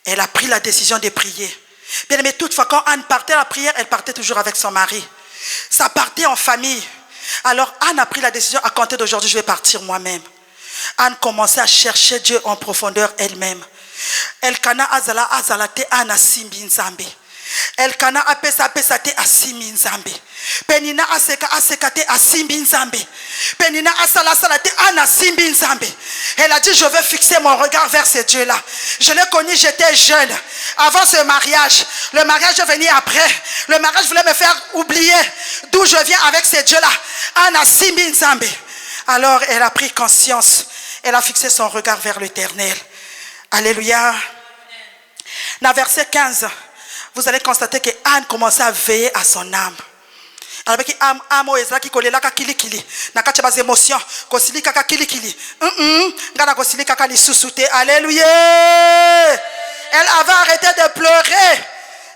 Elle a pris la décision de prier. Bien aimé, toutefois quand Anne partait à la prière, elle partait toujours avec son mari. Ça partait en famille. Alors Anne a pris la décision à compter d'aujourd'hui, je vais partir moi-même. Anne commençait à chercher Dieu en profondeur elle-même. Elkana azalate Anne simbi nzambe. Elkana apesa te asimbi nzambe. Penina aseka te asimbi nzambe. Penina asala te Anne simbi nzambe. Elle a dit je vais fixer mon regard vers ce Dieu-là. Je l'ai connu, j'étais jeune. Avant ce mariage, le mariage est venu après. Le mariage voulait me faire oublier d'où je viens avec ce Dieu-là. Anne simbi nzambe. Alors elle a pris conscience. Elle a fixé son regard vers l'Éternel. Alléluia. Dans verset 15, vous allez constater que Anne commençait à veiller à son âme. Avec âme ezaki kolela ka kilikili na kacha bas émotions kosilika ka kilikili ngana kosilika ka lisusuté. Alléluia. Elle avait arrêté de pleurer,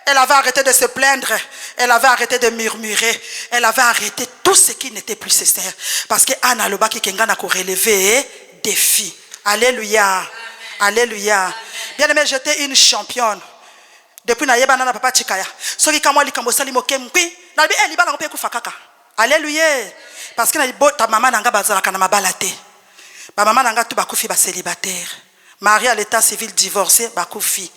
elle avait arrêté de se plaindre, elle avait arrêté de murmurer, elle avait arrêté tout ce qui n'était plus nécessaire parce que Anne a loba ki kengana ko relever défi. Alléluia. Alléluia. Bien aimé, j'étais une championne. Depuis na yeba na papa chikaya. Soki kamwa likambo sali moke mpi. Na bi libala ko pe ku fakaka. Alléluia. Parce que ta maman n'a pas besoin de balater. Ma maman n'a pas besoin de célibataire. Marié à l'état civil divorcé, bakoufi.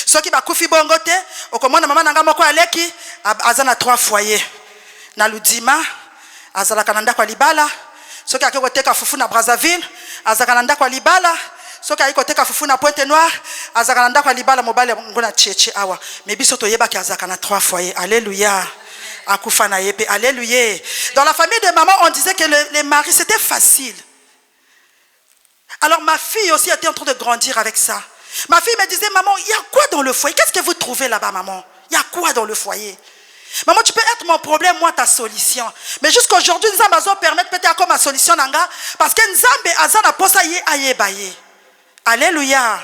Ce qui bakoufi bongote, au commande maman n'a pas aleki, azana 3 foyers. Na ludima, azala kananda kwa libala. Ce qui a côté ka fufu na Brazzaville, azakananda kwa libala. Ce qui a côté ka fufu na Pointe-Noire, azakananda kwa libala mobile ngona cheche awa. Mais biso to yeba ki azakana 3 foyers. Alléluia. Akufana yepe. Alléluia. Dans la famille de maman, on disait que les maris c'était facile. Alors ma fille aussi était en train de grandir avec ça. Ma fille me disait, maman, il y a quoi dans le foyer? Qu'est-ce que vous trouvez là-bas, maman? Il y a quoi dans le foyer? Maman, tu peux être mon problème, moi ta solution. Mais jusqu'aujourd'hui, nous allons permettre peut-être comme ma solution nanga, parce que Nzambe azana posa ye aye baye. Alléluia.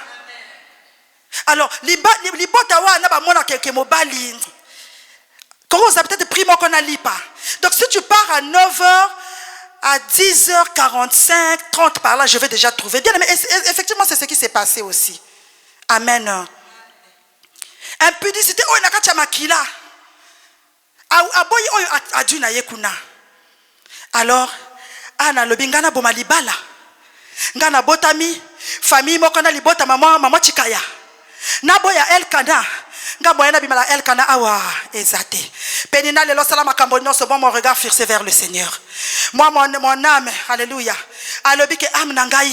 Alors, libota wa na ba mona keke mobali. Comment vous avez peut-être pris mon qu'on a lipa. Donc si tu pars à 9h, à 10h45, 30 par là, je vais déjà trouver. Bien, mais effectivement, c'est ce qui s'est passé aussi. Amen. Impudicité, oh, nakacha makila. Aboyi, oh, aduna yekuna. Alors, ana lobingana boma libala. Ngana botami, famille mokona libota maman chikaya. Naboya Elkana. Ngaboya bimala Elkana awa ezate. Penina lelo sala makambo nyonso bon mon regard fixé vers le Seigneur. Moi mon âme, alléluia. Alobi ke âme nangai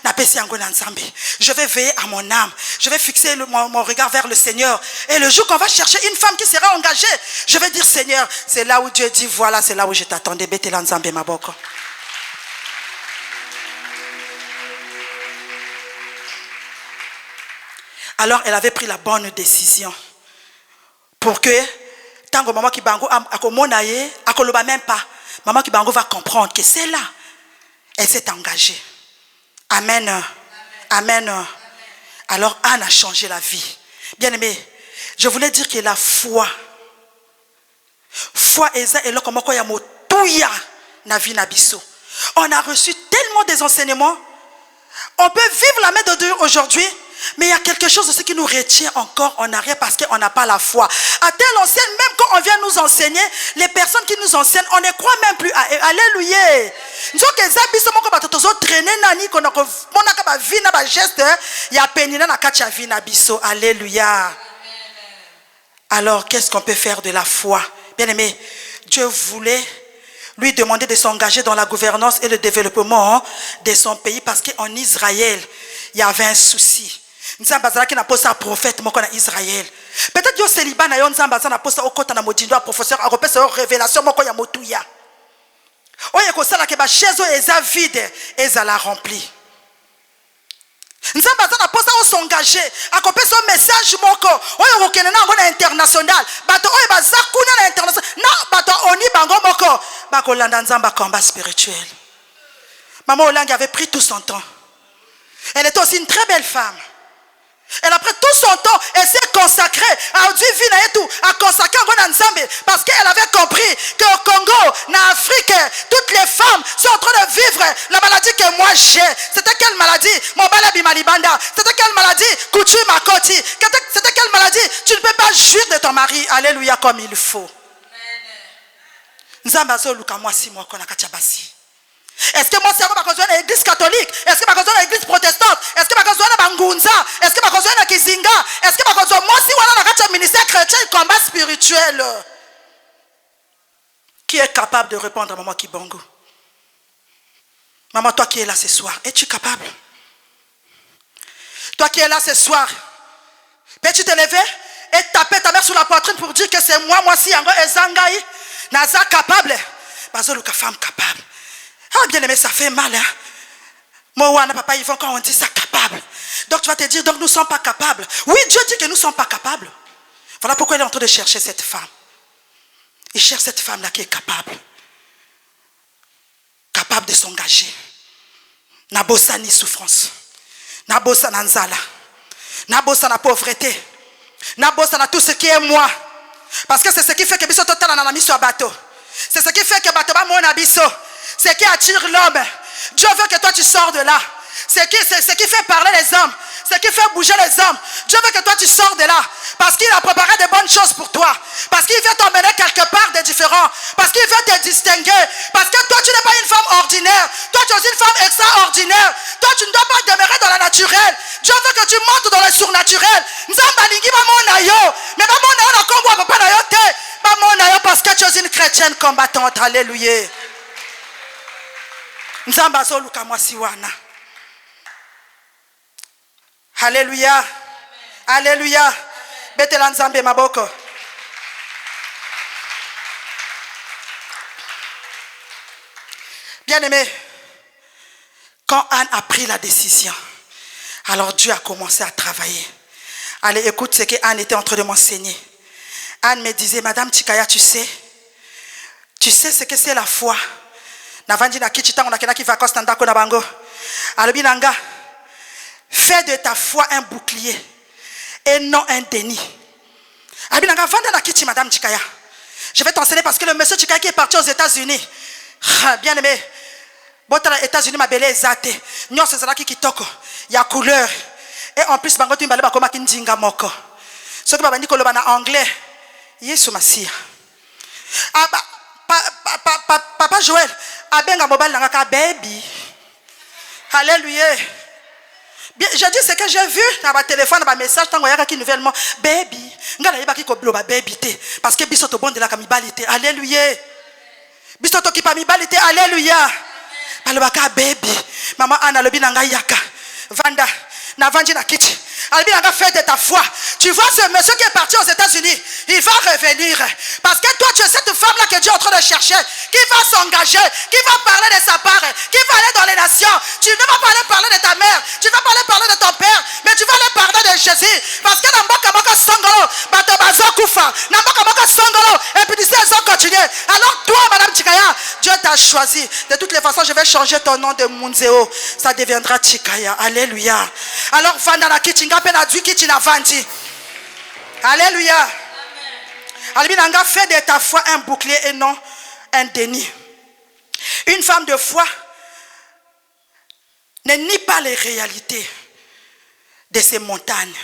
na pesi yango na Nzambe. Je vais veiller à mon âme. Je vais fixer mon regard vers le Seigneur. Et le jour qu'on va chercher une femme qui sera engagée, je vais dire Seigneur, c'est là où Dieu dit voilà, c'est là où je t'attendais. Betela Nzambe maboko. Alors elle avait pris la bonne décision pour que tant que maman Kibango akomonaye akoloba même pas, maman Kibango va comprendre que c'est là. Elle s'est engagée. Amen. Amen. Amen. Alors Anne a changé la vie. Bien aimé, je voulais dire que la foi eza eloko moko ya motuya na vie na biso. On a reçu tellement des enseignements. On peut vivre la main de Dieu aujourd'hui. Mais il y a quelque chose aussi qui nous retient encore en arrière parce qu'on n'a pas la foi. À telle enseigne, même quand on vient nous enseigner, les personnes qui nous enseignent, on ne croit même plus à eux. Alléluia. Nous avons des habits qui traîner nani qu'on a vu na geste, il y a penina na kacha vi na biso. Alléluia. Alors qu'est-ce qu'on peut faire de la foi? Bien aimé, Dieu voulait lui demander de s'engager dans la gouvernance et le développement de son pays parce qu'en Israël, il y avait un souci. Nzamba qui n'a pas ça prophète moko na Israël. Peut-être yo célibat na yo nzamba na posa okota na modindo professeur a repère sa révélation moko ya motuya. Oye ko sala ke ba chaise eza vide ezala rempli. Nzamba na posa o s'engager a kopesa un message moko oye ko kenena ngo na international bato oye bazakuna na international na bato oni bango moko ba ko landa nzamba combat spirituel. Maman Olangi avait pris tout son temps. Elle était aussi une très belle femme. Elle a pris tout son temps, elle s'est consacrée à Dieu et tout, à consacrer à Nzambe parce qu'elle avait compris qu'au Congo, en Afrique, toutes les femmes sont en train de vivre la maladie que moi j'ai. C'était quelle maladie? Mobala Bimalibanda. C'était quelle maladie? Coutu Makoti. C'était quelle maladie? Tu ne peux pas jouir de ton mari, alléluia, comme il faut. Nzambe azoluka moi si moi kona kachabasi. Est-ce que moi c'est pas besoin de l'église catholique? Est-ce que pas besoin de l'église protestante? Est-ce que pas besoin de Bangunza? Est-ce que pas besoin de Kizinga? Est-ce que pas besoin moi si on a un ministère chrétien combat spirituel? Qui est capable de répondre à maman Kibongo? Maman, toi qui es là ce soir, es-tu capable? Toi qui es là ce soir, peux-tu te lever et taper ta mère sur la poitrine pour dire que c'est moi si yango ezangai naza capable? Bazoluka femme capable. Ah, bien aimé, ça fait mal, hein? Moi, papa, ils vont quand on dit ça capable. Donc tu vas te dire, donc nous ne sommes pas capables. Oui, Dieu dit que nous ne sommes pas capables. Voilà pourquoi il est en train de chercher cette femme. Il cherche cette femme-là qui est capable. Capable de s'engager. Nabosa ni souffrance. Nabosa na nzala. Nabosa na pauvreté. Nabosa na tout ce qui est moi. Parce que c'est ce qui fait que biso total na mis sur bateau. C'est ce qui fait que bateau ba mon abisso. C'est qui attire l'homme. Dieu veut que toi tu sors de là. C'est ce qui fait parler les hommes. ce qui fait bouger les hommes. Dieu veut que toi tu sors de là. Parce qu'il a préparé de bonnes choses pour toi. Parce qu'il veut t'emmener quelque part de différent. Parce qu'il veut te distinguer. Parce que toi tu n'es pas une femme ordinaire. Toi tu es une femme extraordinaire. Toi tu ne dois pas demeurer dans la naturelle. Dieu veut que tu montes dans le surnaturel. Parce que tu es une chrétienne combattante. Alléluia. Alléluia. Alléluia. Betela nzambe maboko. Bien-aimé, quand Anne a pris la décision, alors Dieu a commencé à travailler. Allez, écoute ce que Anne était en train de m'enseigner. Anne me disait, Madame Chikaya, tu sais ce que c'est la foi. Navandi na kichita on a kena ki vacances ndako na bango. Alobi nanga, fais de ta foi un bouclier et non un déni. Alobi nanga vanda na kichi Madame Chikaya. Je vais t'enseigner parce que le monsieur Chikaya qui est parti aux États-Unis. Bien aimé. Botala États-Unis ma belle ezate. Nyon c'est ça qui kitoko. Il y a couleur. Et en plus bango tu mbale ba koma kindinga moko. Ce que babandi koloba na anglais. Yesu Masia. Papa Joël, abenga mobile nanga baby. Alléluia. Je dis ce que j'ai vu dans ma téléphone, dans ma message, tant que qui nouvellement baby. Ngala yeba ki ko bloba baby te parce que biso to bonde la kamibalité. Alléluia. Biso to ki pa mibalité. Alléluia. Balobaka baby. Maman Anna lobi nanga yaka. Vanda na vandi na kiti. Albi nanga fait de ta foi. Tu vois ce monsieur qui est parti aux États-Unis, il va revenir. Parce que toi tu es cette femme-là que Dieu est en train de chercher, qui va s'engager, qui va parler de sa part, qui va aller dans les nations. Tu ne vas pas aller parler de ta mère, tu ne vas pas aller parler de ton père, mais tu vas aller parler de Jésus. Parce que dans Mboka Songolo, Batobazo Koufa, dans Mboka Songolo, et puis tu sais, ils ont continué. Alors toi, Madame Chikaya, Dieu t'a choisi. De toutes les façons, je vais changer ton nom de Munzeo. Ça deviendra Chikaya. Alléluia. Alors, Vandana Kichinga Penadui Kichina Vanti. Alléluia. Alléluia. Fais de ta foi un bouclier et non un déni. Une femme de foi ne nie pas les réalités de ces montagnes.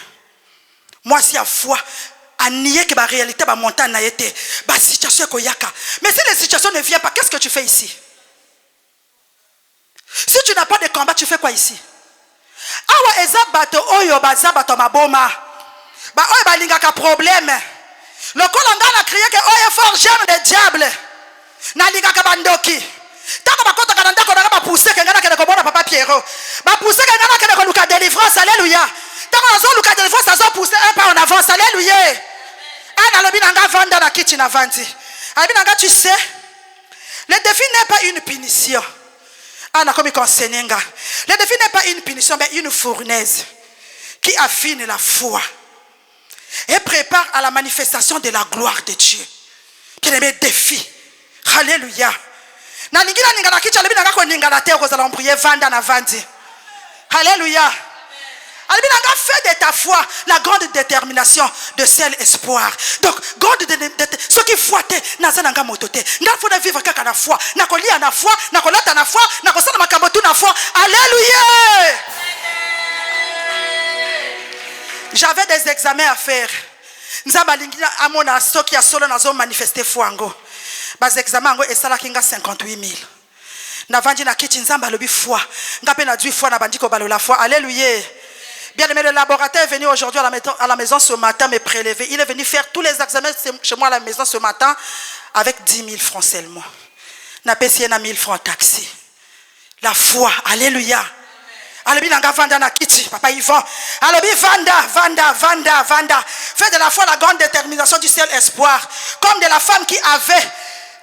Moi, si à foi, à nier que la réalité de la montagne n'a été, la situation est koyaka. Mais si les situations ne viennent pas, qu'est-ce que tu fais ici? Si tu n'as pas de combat, tu fais quoi ici? Awa eza bato oyo baza bato maboma. Ba oyo balingaka problème. Le kolanga na crié que oyo fort j'aime le diable. Na lingaka bandoki. Taka bakota kananda ko ba pousser ke ngana ke ko bona papa Pierrot. Ba pousser ke ngana ke ko luka délivrance. Alléluia. Taka zo luka délivrance azo pousser un pas en avance. Alléluia. Ana lobi nanga vanda na kiti na vandi. Abi nanga tu sais, le défi n'est pas une punition. Anna comme enseignant. Le défi n'est pas une punition, mais une fournaise qui affine la foi et prépare à la manifestation de la gloire de Dieu. Quel est le défi? Alléluia. Alléluia. Fais de ta foi la grande détermination de seul espoir. Donc, ce qui fouette, nazananga motote. Nga faut vivre kaka na foi. Na kolia na foi, na kolata na foi, na kosala makambotu na foi. Alléluia. J'avais des examens à faire. Nzamba lingi amona soki ya solo nazo manifester foi ngo. Bas examen ngo esala kinga 58 000. Na vandi na kiti nzamba lobi foi. Nga pe na dui foi na bandiko balola foi. Alléluia. Bien aimé, le laboratoire est venu aujourd'hui à la maison ce matin me prélever. Il est venu faire tous les examens chez moi à la maison ce matin avec 10 000 francs seulement. N'a pas essayé 1 000 francs taxi. La foi, alléluia. Alléluia, vanda na kiti, papa Yvan. Alléluia, vanda. Fais de la foi la grande détermination du seul espoir. Comme de la femme qui avait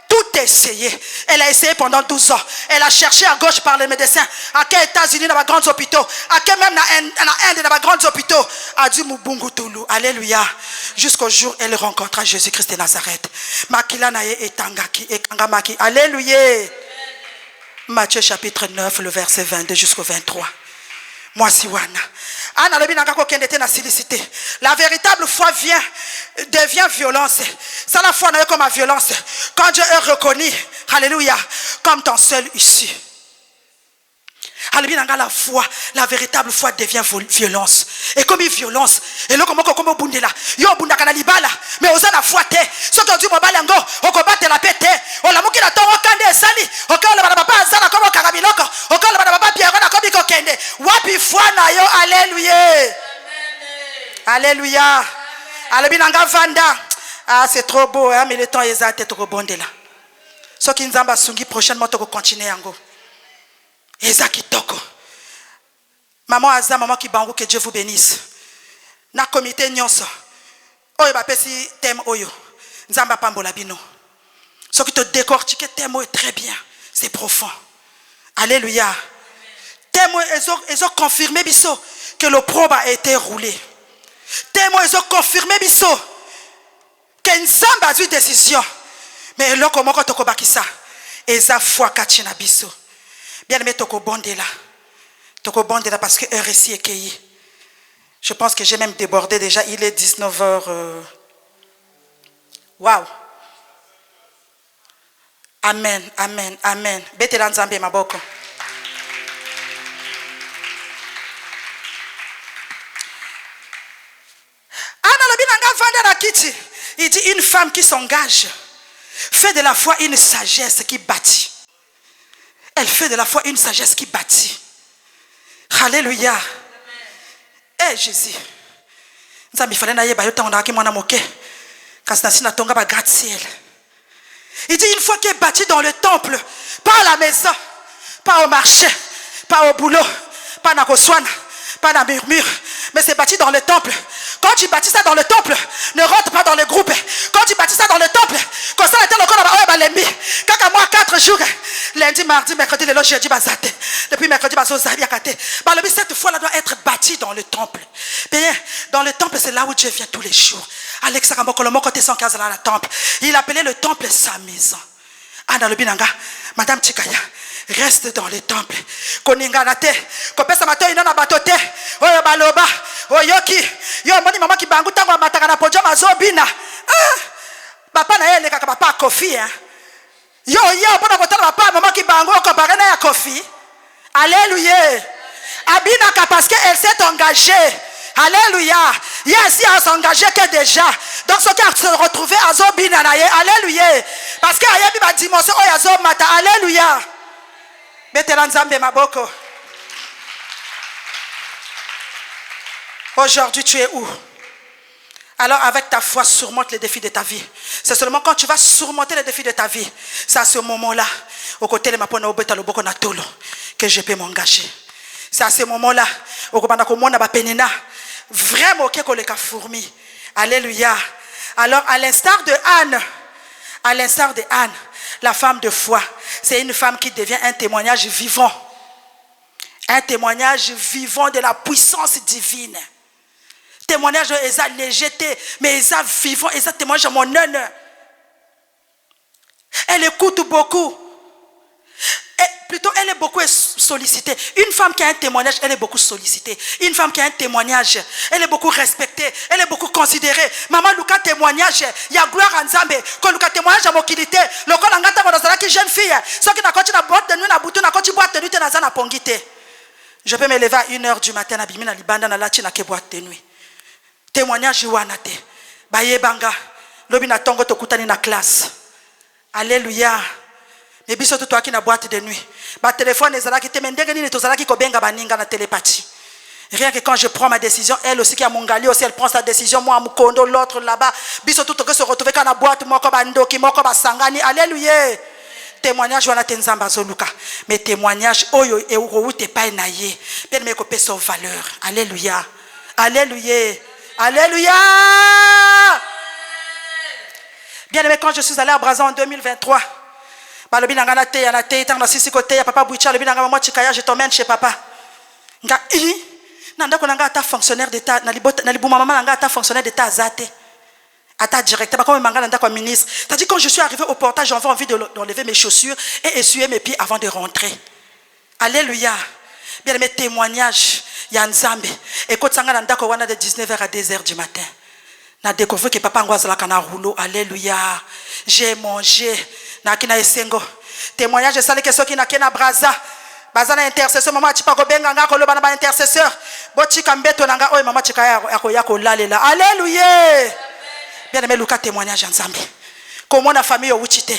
tout essayé. Elle a essayé pendant 12 ans. Elle a cherché à gauche par les médecins. À quels États-Unis dans les grands hôpitaux. À quel même en Inde dans les grands hôpitaux. A dit Mubungu Toulou. Alléluia. Jusqu'au jour où elle rencontra Jésus-Christ de Nazareth. Makila naye etangaki ekangamaki. Alléluia. Matthieu chapitre 9, le verset 22 jusqu'au 23. Moi si wana. La véritable foi devient violence. Ça la foi n'est comme la violence. Quand Dieu est reconnu, alléluia, comme ton seul issue. La foi, la véritable foi devient violence. Et comme une violence, et là comme on bundela, yo bundaka na libala, mais oza na foi te. Ce que dit mobile ngo, on combat la pété. On la muki na tongo kande sali, on kala bana papa zala comme karabiloko, on kala bana papa pierre na comme ko kende. Wapi foi na yo, alléluia. Alléluia. Alléluia vanda. Ah, c'est trop beau, hein, mais le temps est exact, trop bon de là. Ce qui nous a sungi prochainement, tu vas continuer encore. Ezaki toko. Maman Aza, maman Kibangu, que Dieu vous bénisse. Na comité nyonso. Oyo ba pesi thème oyo. Nzamba pambola bino. Ce qui te décortique thème oyo très bien. C'est profond. Alléluia. Thème ils ont confirmé biso que le probe a été roulé. Thème ils ont confirmé biso que Nzamba a eu décision. Mais là comment to kobakisa. Eza foi kachina biso. Bien aimé, toko bonde là parce que heure ici est cueillie. Je pense que j'ai même débordé déjà. Il est 19h. Waouh. Amen, amen, amen. Betela nzambe maboko. Ana lobinanga vanda na kiti. Il dit une femme qui s'engage fait de la foi une sagesse qui bâtit. Elle fait de la foi une sagesse qui bâtit. Alléluia. Eh Jésus. Il dit une fois qu'elle est bâtie dans le temple, pas à la maison, pas au marché, pas au boulot, pas dans le soin, pas dans le murmure, mais c'est bâti dans le temple. Quand tu bâtis ça dans le temple, ne rentre pas dans le groupe. Quand tu bâtis ça dans le temple, quand ça était le corps de l'ennemi, quand moi 4 jours, lundi, mardi, mercredi, le jeudi, bazate. Depuis mercredi, cette fois-là doit être bâtie dans le temple. Bien, dans le temple, c'est là où Dieu vient tous les jours. Alexa Kamokolomo, côté 115 dans le temple. Il appelait le temple sa maison. Anna Lobinanga, Madame Chikaya. Reste dans le temple. Koninga na te. Kopesa mato ina na batote. Oyo baloba. Oyoki. Yo moni mama ki bangu tango mataka na pojo mazobina. Papa na yele kaka papa kofi hein. Yo pona kotala papa mama ki bangu ko parena ya kofi. Alléluia. Abina ka parce qu'elle s'est engagée. Alléluia. Yes, elle s'est engagée que déjà. Donc ce qui a se retrouvé à Zobina na ye. Alléluia. Parce que ayebi ba dimension oyo azomata. Alléluia. Aujourd'hui, tu es où? Alors, avec ta foi, surmonte les défis de ta vie. C'est seulement quand tu vas surmonter les défis de ta vie, c'est à ce moment-là, au côté de ma pona obeta le boko na tolo, que je peux m'engager. C'est à ce moment-là, au côté de ma penina, vraiment que les fourmi. Alléluia. Alors, à l'instar de Anne, la femme de foi, c'est une femme qui devient un témoignage vivant. Un témoignage vivant de la puissance divine. Témoignage de Esa légèreté, mais Esa vivant, Esa témoignage de mon honneur. Elle écoute beaucoup. Plutôt, elle est beaucoup sollicitée. Une femme qui a un témoignage, elle est beaucoup sollicitée. Une femme qui a un témoignage, elle est beaucoup respectée. Elle est beaucoup considérée. Maman, Luka témoignage, il y a gloire en Zambé. Quand Luka témoignage à mokilité, le col en gata dans la jeune fille, ce qui n'a pas de boîte de nuit, n'a bouton, n'a pas de boîte de nuit, n'a pas pongité. Je peux me lever à 1h du matin, à Bimina, Libanda, na Lati, na boîte de nuit. Témoignage, Wanate. Baye Banga, Lobina Tongo, Tokutani, na classe. Alléluia. Mais biso tout toi qui na boîte de nuit. Ba téléphone ezala ki temendenge ni tozala ki kobenga baninga na télépathie. Rien que quand je prends ma décision, elle aussi qui a mongali aussi elle prend sa décision, moi mukondo l'autre là-bas. Biso tout que se retrouver quand na boîte moko bandoki moko basangani. Alléluia. Témoignage wana tenzamba zoluka. Mais témoignage oyo e ouroute pa na ye. Bien me ko peso valeur. Alléluia. Alléluia. Alléluia. Bien aimé, quand je suis allé à Brazza en 2023, papa Boucha, je t'emmène chez papa. Fonctionnaire d'État, fonctionnaire d'État azate. Ata directeur, comme ministre. C'est-à-dire quand je suis arrivé au portage, j'avais envie d'enlever mes chaussures et essuyer mes pieds avant de rentrer. Alléluia. Bien mes témoignages, Yanzambe. Écoute, Sangana Ndako wana de 19h à 2h du matin. Na découvert que papa ngwazala kana rouleau. Alléluia. J'ai mangé. Na kina esengo. Témoignage de ça que ceux qui na kena Brazza. bazana intercesseur maman tika ko benga nga ko loba na ba intercesseur botika mbeto nanga oyo maman tika ya ko lalela. Alléluia. Bien aimé, Lucas témoignage en Zambie. Comment la famille au Wichite.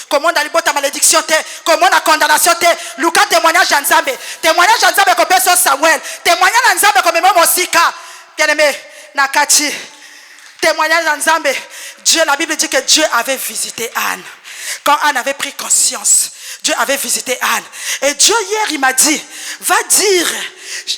Comment on a libota malédiction te. Comment on a condamnation te. Lucas témoignage en Zambie. Témoignage en Zambie comme personne Samuel. Témoignage en Zambie comme même Osika. Bien aimé, Nakati. Témoignage en Zambie. Dieu, la Bible dit que Dieu avait visité Anne. Quand Anne avait pris conscience, Dieu avait visité Anne. Et Dieu hier, il m'a dit, va dire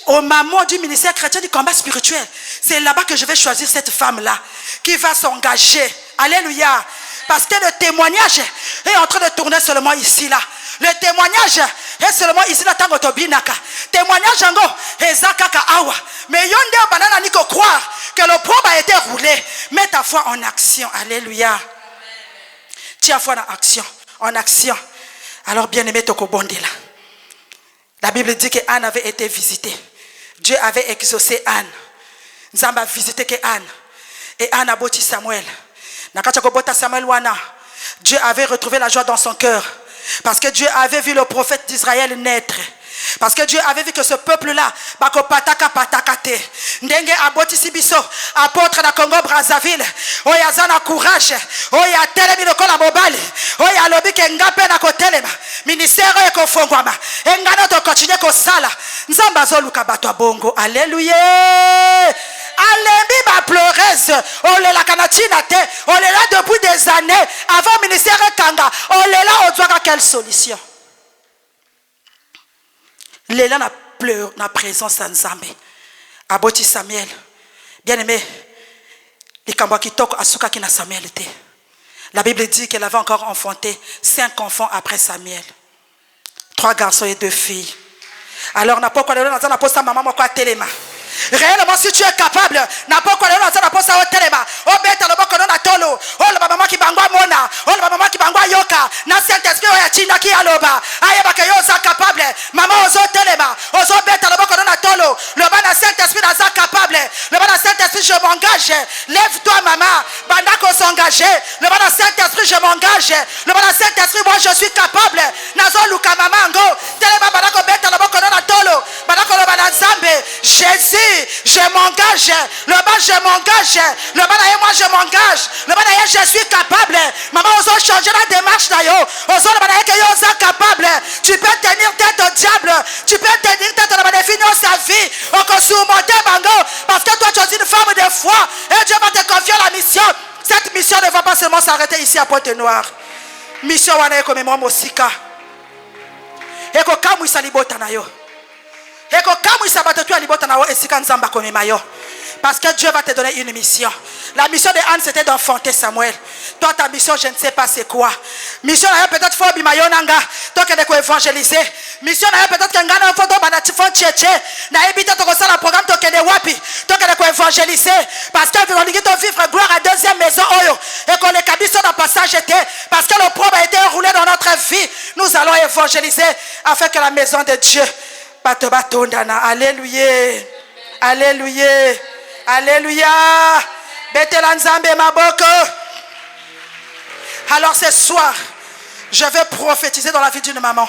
aux mamans du ministère chrétien du combat spirituel, c'est là-bas que je vais choisir cette femme-là qui va s'engager. Alléluia. Parce que le témoignage est en train de tourner seulement ici, là. Le témoignage est seulement ici, là, tango tobinaka. Témoignage ango, ezakaka awa. Mais yonde banana niko croire que le probe a été roulé. Mets ta foi en action. Alléluia. Tiens foi en action. En action. Alors, bien-aimé, Tokobondela. La Bible dit que Anne avait été visitée. Dieu avait exaucé Anne. Nzamba a visité que Anne. Et Anne a bâti Samuel. Dieu avait retrouvé la joie dans son cœur. Parce que Dieu avait vu le prophète d'Israël naître. Parce que Dieu avait vu que ce peuple-là, bako pataka patakate, ndenge aboti sibiso, apôtre na Congo Brazzaville, oya zana courage, oya telemi lokola mobali, oya lobi ke ngape na kotelema, ministère eko fongwama, engano to continue ko sala, nzamba zoluka bato bongo, alléluia. Alembi ba pleureuse, olela kanatina te, olela depuis des années, avant ministère kanga, olela odwaka quelle solution? Léla n'a pleuré na présence en Zambé. Aboti Samuel. Bien aimé, les Kambwa qui toquent Asuka qui n'a Samuel été. La Bible dit qu'elle avait encore enfanté 5 enfants après Samuel. 3 garçons et 2 filles. Alors n'a pas quoi n'a pas sa maman quoi téléma. Réellement, si tu es capable, n'a pas quoi n'a pas sa téléma. Oh bête le boko na tolo. Oh le maman qui bangwa mona. Oh le maman qui bangwa yoka. Na Saint-Esprit ya chinda ki aloba. Aye ba ke yo za capable. Maman ozo téléma. Ozo bête le boko na tolo. Le bana Saint-Esprit na za capable. Le bana Saint-Esprit je m'engage. Lève-toi maman. Banda ko s'engager. Le bana Saint-Esprit je m'engage. Le bana Saint-Esprit moi je suis capable. Nazo luka maman ngo. Téléma bana ko bête le boko na tolo. Bana ko le bana Nzambe. Jésus, je m'engage. Le bas je m'engage. Le bas et moi je m'engage. Le bas je suis capable. Maman, on va changer la démarche d'ailleurs. On va que yo capable. Tu peux tenir tête au diable. Tu peux tenir tête à la définir sa vie. On peut surmonter bango. Parce que toi tu es une femme de foi. Et Dieu va te confier la mission. Cette mission ne va pas seulement s'arrêter ici à Pointe-Noire. Mission wana comme moi Mosika. Et ko kamu isalibota na yo. Parce que Dieu va te donner une mission. La mission de Anne c'était d'enfanter Samuel. Toi ta mission je ne sais pas c'est quoi. Mission peut-être faut bimayonanga. Toi que de évangéliser. Mission peut-être que ngana faut to bana tifon tchétché. Na ebita to ko sala programme to que de wapi. Toi que de évangéliser parce que on dit que vivre gloire à deuxième maison oyo et qu'on les kabiso dans passage était parce que le probe a été roulé dans notre vie. Nous allons évangéliser afin que la maison de Dieu alléluia. Alléluia. Alléluia. Betela Nzambe maboko. Alors ce soir, je vais prophétiser dans la vie d'une maman.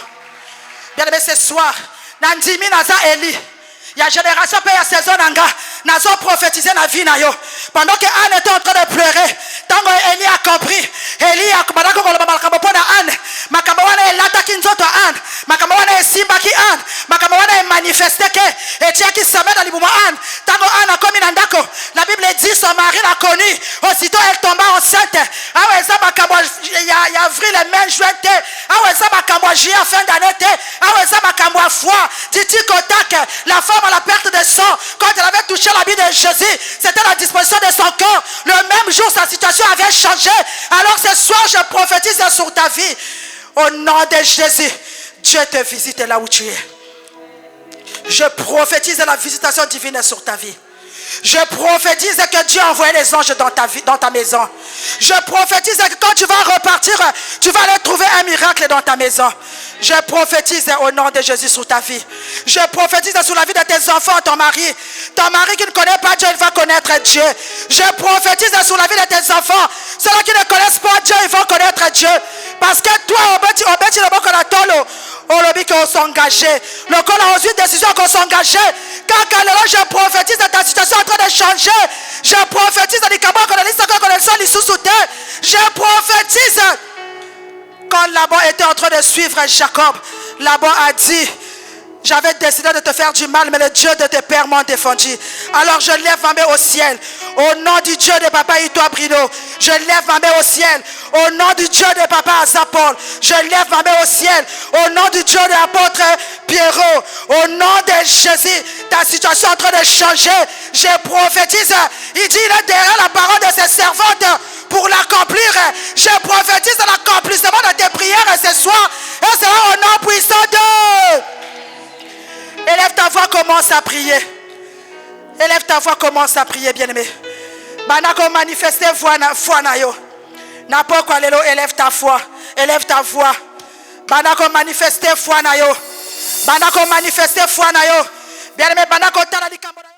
Bien aimé, ce soir, Nandimi Naza Eli. Il y a génération paye à saison nanga. Nazo prophétiser na vie na yo. Pendant que Anne était en train de pleurer, tango Eli a compris. Eli a kubalako ko makambo pona Anne. Makambo wana elata kinzoto Anne. Makambo wana esimba ki Anne. Makambo wana manifester ke etia ki sameda libuma Anne. Tango Anne a commis na ndako. La Bible dit son mari l'a connu. Aussitôt elle tomba enceinte. Aweza makambo ya avril et mai juin te. Aweza makambo juillet fin d'année te. Aweza makambo foi. Dit-il contact la femme à la perte de sang, quand elle avait touché la vie de Jésus, c'était la disposition de son corps. Le même jour, sa situation avait changé. Alors ce soir, je prophétise sur ta vie. Au nom de Jésus, Dieu te visite là où tu es. Je prophétise la visitation divine sur ta vie. Je prophétise que Dieu a envoyé les anges dans ta vie, dans ta maison. Je prophétise que quand tu vas repartir, tu vas aller trouver un miracle dans ta maison. Je prophétise au nom de Jésus sur ta vie. Je prophétise sur la vie de tes enfants, ton mari. Ton mari qui ne connaît pas Dieu, il va connaître Dieu. Je prophétise sur la vie de tes enfants. Ceux qui ne connaissent pas Dieu, ils vont connaître Dieu. Parce que toi, obéis le bon qu'on attend. On l'a dit qu'on s'engageait. Le qu'on a reçu une décision qu'on s'engageait. Quand je prophétise ta situation en train de changer. Je prophétise dans les camarades qu'on a dit qu'on a les sous terre. Je prophétise. Quand Laban était en train de suivre Jacob, Laban a dit: j'avais décidé de te faire du mal, mais le Dieu de tes pères m'a défendu. Alors je lève ma main au ciel. Au nom du Dieu de Papa Itoa Brino, je lève ma main au ciel. Au nom du Dieu de Papa Azapol, je lève ma main au ciel. Au nom du Dieu de l'apôtre Pierrot, au nom de Jésus, ta situation est en train de changer. Je prophétise. Il dit: il est derrière la parole de ses servantes pour l'accomplir. Je prophétise l'accomplissement de tes prières ce soir. Et c'est au nom puissant de... Élève ta voix, commence à prier. Élève ta voix, commence à prier, bien-aimé. Banako manifeste foi na yo. N'importe quoi, élève ta foi. Élève ta voix. Banako manifeste foi na yo. Banako manifeste foi na yo. Bien-aimé, banako tala di kambo na yo.